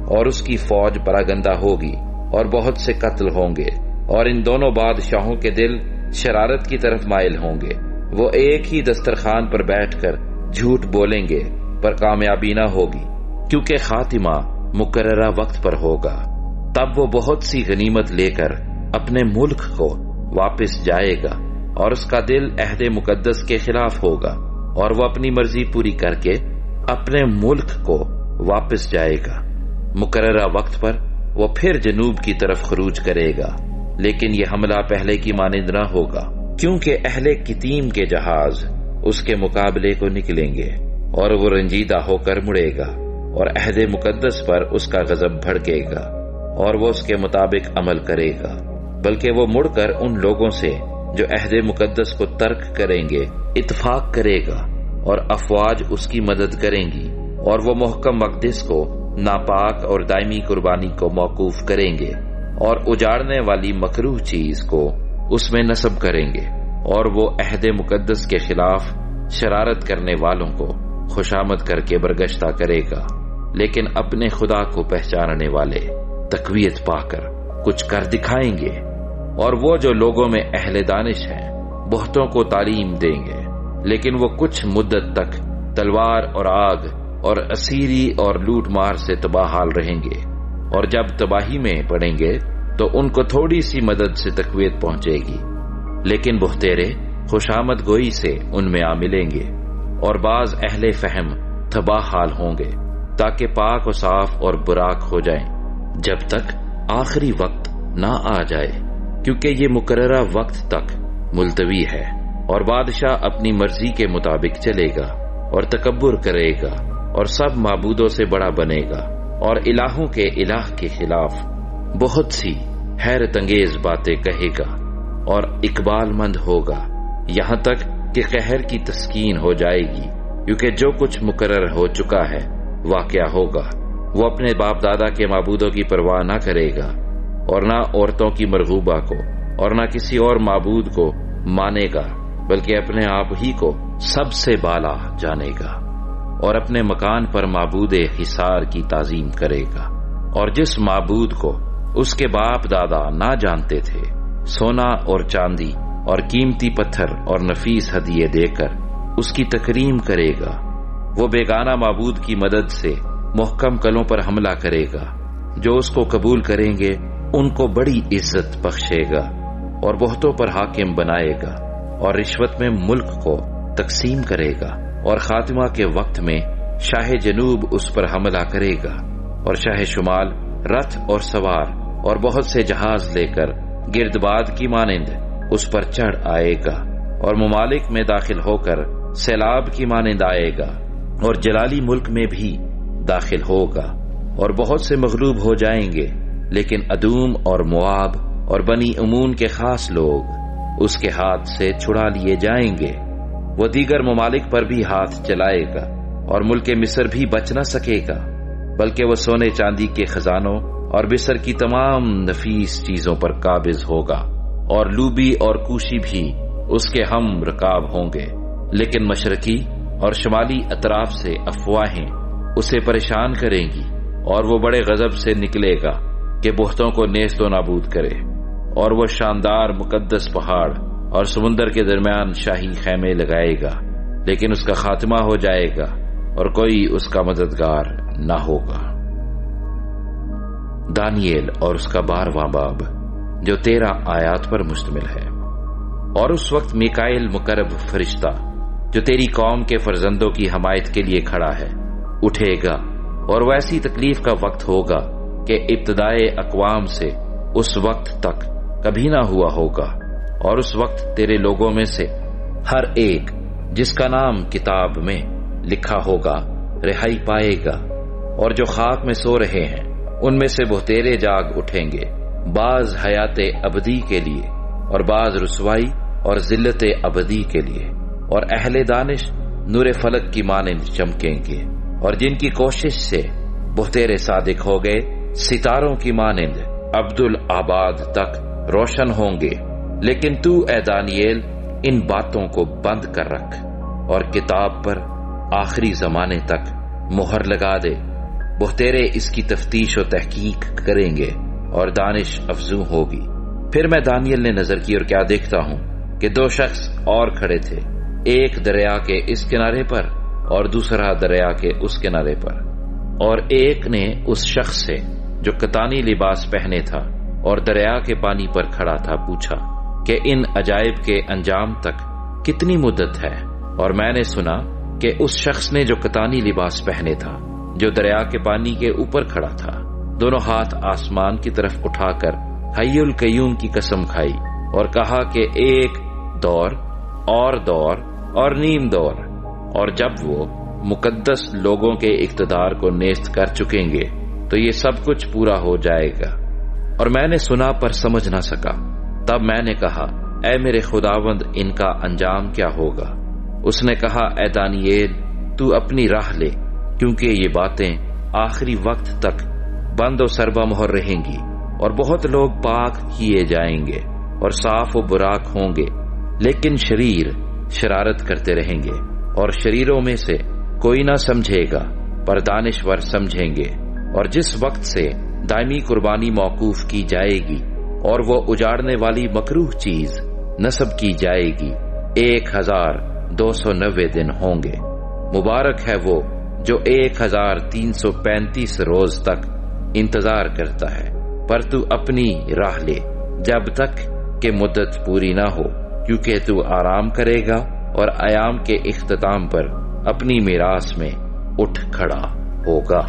اور اس کی فوج پراگندہ ہوگی اور بہت سے قتل ہوں گے، اور ان دونوں بادشاہوں کے دل شرارت کی طرف مائل ہوں گے۔ وہ ایک ہی دسترخوان پر بیٹھ کر جھوٹ بولیں گے، پر کامیابی نہ ہوگی، کیونکہ خاتمہ مقررہ وقت پر ہوگا۔ تب وہ بہت سی غنیمت لے کر اپنے ملک کو واپس جائے گا، اور اس کا دل عہد مقدس کے خلاف ہوگا، اور وہ اپنی مرضی پوری کر کے اپنے ملک کو واپس جائے گا۔ مقررہ وقت پر وہ پھر جنوب کی طرف خروج کرے گا، لیکن یہ حملہ پہلے کی مانند نہ ہوگا، کیونکہ اہل کتیم کے جہاز اس کے مقابلے کو نکلیں گے، اور وہ رنجیدہ ہو کر مڑے گا، اور عہد مقدس پر اس کا غضب بھڑکے گا، اور وہ اس کے مطابق عمل کرے گا، بلکہ وہ مڑ کر ان لوگوں سے جو عہد مقدس کو ترک کریں گے اتفاق کرے گا، اور افواج اس کی مدد کریں گی، اور وہ محکم مقدس کو ناپاک اور دائمی قربانی کو موقوف کریں گے، اور اجاڑنے والی مکروہ چیز کو اس میں نصب کریں گے، اور وہ عہد مقدس کے خلاف شرارت کرنے والوں کو خوشامد کر کے برگشتہ کرے گا، لیکن اپنے خدا کو پہچاننے والے تقویت پا کر کچھ کر دکھائیں گے، اور وہ جو لوگوں میں اہل دانش ہیں بہتوں کو تعلیم دیں گے، لیکن وہ کچھ مدت تک تلوار اور آگ اور اسیری اور لوٹ مار سے تباہ حال رہیں گے، اور جب تباہی میں پڑیں گے تو ان کو تھوڑی سی مدد سے تقویت پہنچے گی، لیکن بہتیرے خوشامد گوئی سے ان میں آ ملیں گے، اور بعض اہل فہم تباہ حال ہوں گے، تاکہ پاک و صاف اور براک ہو جائیں، جب تک آخری وقت نہ آ جائے، کیونکہ یہ مقررہ وقت تک ملتوی ہے، اور بادشاہ اپنی مرضی کے مطابق چلے گا، اور تکبر کرے گا، اور سب معبودوں سے بڑا بنے گا، اور الہوں کے الہ کے خلاف بہت سی حیرت انگیز باتیں کہے گا، اور اقبال مند ہوگا، یہاں تک کہ قہر کی تسکین ہو جائے گی، کیونکہ جو کچھ مقرر ہو چکا ہے واقعہ ہوگا۔ وہ اپنے باپ دادا کے معبودوں کی پرواہ نہ کرے گا، اور نہ عورتوں کی مرغوبہ کو، اور نہ کسی اور معبود کو مانے گا، بلکہ اپنے آپ ہی کو سب سے بالا جانے گا، اور اپنے مکان پر معبود حصار کی تعظیم کرے گا، اور جس معبود کو اس کے باپ دادا نہ جانتے تھے سونا اور چاندی اور قیمتی پتھر اور نفیس ہدیے دے کر اس کی تکریم کرے گا۔ وہ بیگانہ معبود کی مدد سے محکم قلعوں پر حملہ کرے گا، جو اس کو قبول کریں گے ان کو بڑی عزت بخشے گا، اور بہتوں پر حاکم بنائے گا، اور رشوت میں ملک کو تقسیم کرے گا، اور خاتمہ کے وقت میں شاہ جنوب اس پر حملہ کرے گا، اور شاہ شمال رتھ اور سوار اور بہت سے جہاز لے کر گردباد کی مانند اس پر چڑھ آئے گا، اور ممالک میں داخل ہو کر سیلاب کی مانند آئے گا، اور جلالی ملک میں بھی داخل ہوگا، اور بہت سے مغلوب ہو جائیں گے، لیکن ادوم اور مواب اور بنی امون کے خاص لوگ اس کے ہاتھ سے چھڑا لیے جائیں گے۔ وہ دیگر ممالک پر بھی ہاتھ چلائے گا، اور ملک مصر بھی بچ نہ سکے گا، بلکہ وہ سونے چاندی کے خزانوں اور مصر کی تمام نفیس چیزوں پر قابض ہوگا، اور لوبی اور کوشی بھی اس کے ہم رکاب ہوں گے، لیکن مشرقی اور شمالی اطراف سے افواہیں اسے پریشان کریں گی، اور وہ بڑے غضب سے نکلے گا کہ بہتوں کو نیست و نابود کرے، اور وہ شاندار مقدس پہاڑ اور سمندر کے درمیان شاہی خیمے لگائے گا، لیکن اس کا خاتمہ ہو جائے گا اور کوئی اس کا مددگار نہ ہوگا۔ دانیل اور اس کا 12واں باب، جو 13 آیات پر مشتمل ہے۔ اور اس وقت میکائیل مقرب فرشتہ جو تیری قوم کے فرزندوں کی حمایت کے لیے کھڑا ہے اٹھے گا، اور ویسی تکلیف کا وقت ہوگا کہ ابتدائے اقوام سے اس وقت تک کبھی نہ ہوا ہوگا، اور اس وقت تیرے لوگوں میں سے ہر ایک جس کا نام کتاب میں لکھا ہوگا رہائی پائے گا، اور جو خاک میں سو رہے ہیں ان میں سے بہتیرے جاگ اٹھیں گے، بعض حیات ابدی کے لیے اور بعض رسوائی اور ذلت ابدی کے لیے، اور اہل دانش نور فلک کی مانند چمکیں گے، اور جن کی کوشش سے بہتیرے صادق ہو گئے ستاروں کی مانند عبدالآباد تک روشن ہوں گے۔ لیکن تو اے دانییل ان باتوں کو بند کر رکھ اور کتاب پر آخری زمانے تک مہر لگا دے، بہتیرے اس کی تفتیش و تحقیق کریں گے اور دانش افزوں ہوگی۔ پھر میں دانییل نے نظر کی اور کیا دیکھتا ہوں کہ دو شخص اور کھڑے تھے، ایک دریا کے اس کنارے پر اور دوسرا دریا کے اس کنارے پر، اور ایک نے اس شخص سے جو کتانی لباس پہنے تھا اور دریا کے پانی پر کھڑا تھا پوچھا کہ ان عجائب کے انجام تک کتنی مدت ہے؟ اور میں نے سنا کہ اس شخص نے جو کتانی لباس پہنے تھا جو دریا کے پانی کے اوپر کھڑا تھا دونوں ہاتھ آسمان کی طرف اٹھا کر حی القیوم کی قسم کھائی اور کہا کہ ایک دور اور نیم دور، اور جب وہ مقدس لوگوں کے اقتدار کو نیست کر چکیں گے تو یہ سب کچھ پورا ہو جائے گا۔ اور میں نے سنا پر سمجھ نہ سکا۔ تب میں نے کہا اے میرے خداوند ان کا انجام کیا ہوگا؟ اس نے کہا اے دانییل تو اپنی راہ لے، کیونکہ یہ باتیں آخری وقت تک بند و سربہ مہر رہیں گی، اور بہت لوگ پاک کیے جائیں گے اور صاف و براک ہوں گے، لیکن شریر شرارت کرتے رہیں گے، اور شریروں میں سے کوئی نہ سمجھے گا پر دانشور سمجھیں گے۔ اور جس وقت سے دائمی قربانی موقوف کی جائے گی اور وہ اجاڑنے والی مکروہ چیز نصب کی جائے گی 1290 دن ہوں گے۔ مبارک ہے وہ جو 1335 روز تک انتظار کرتا ہے، پر تو اپنی راہ لے جب تک کہ مدت پوری نہ ہو، کیونکہ تو آرام کرے گا اور ایام کے اختتام پر اپنی میراث میں اٹھ کھڑا ہوگا۔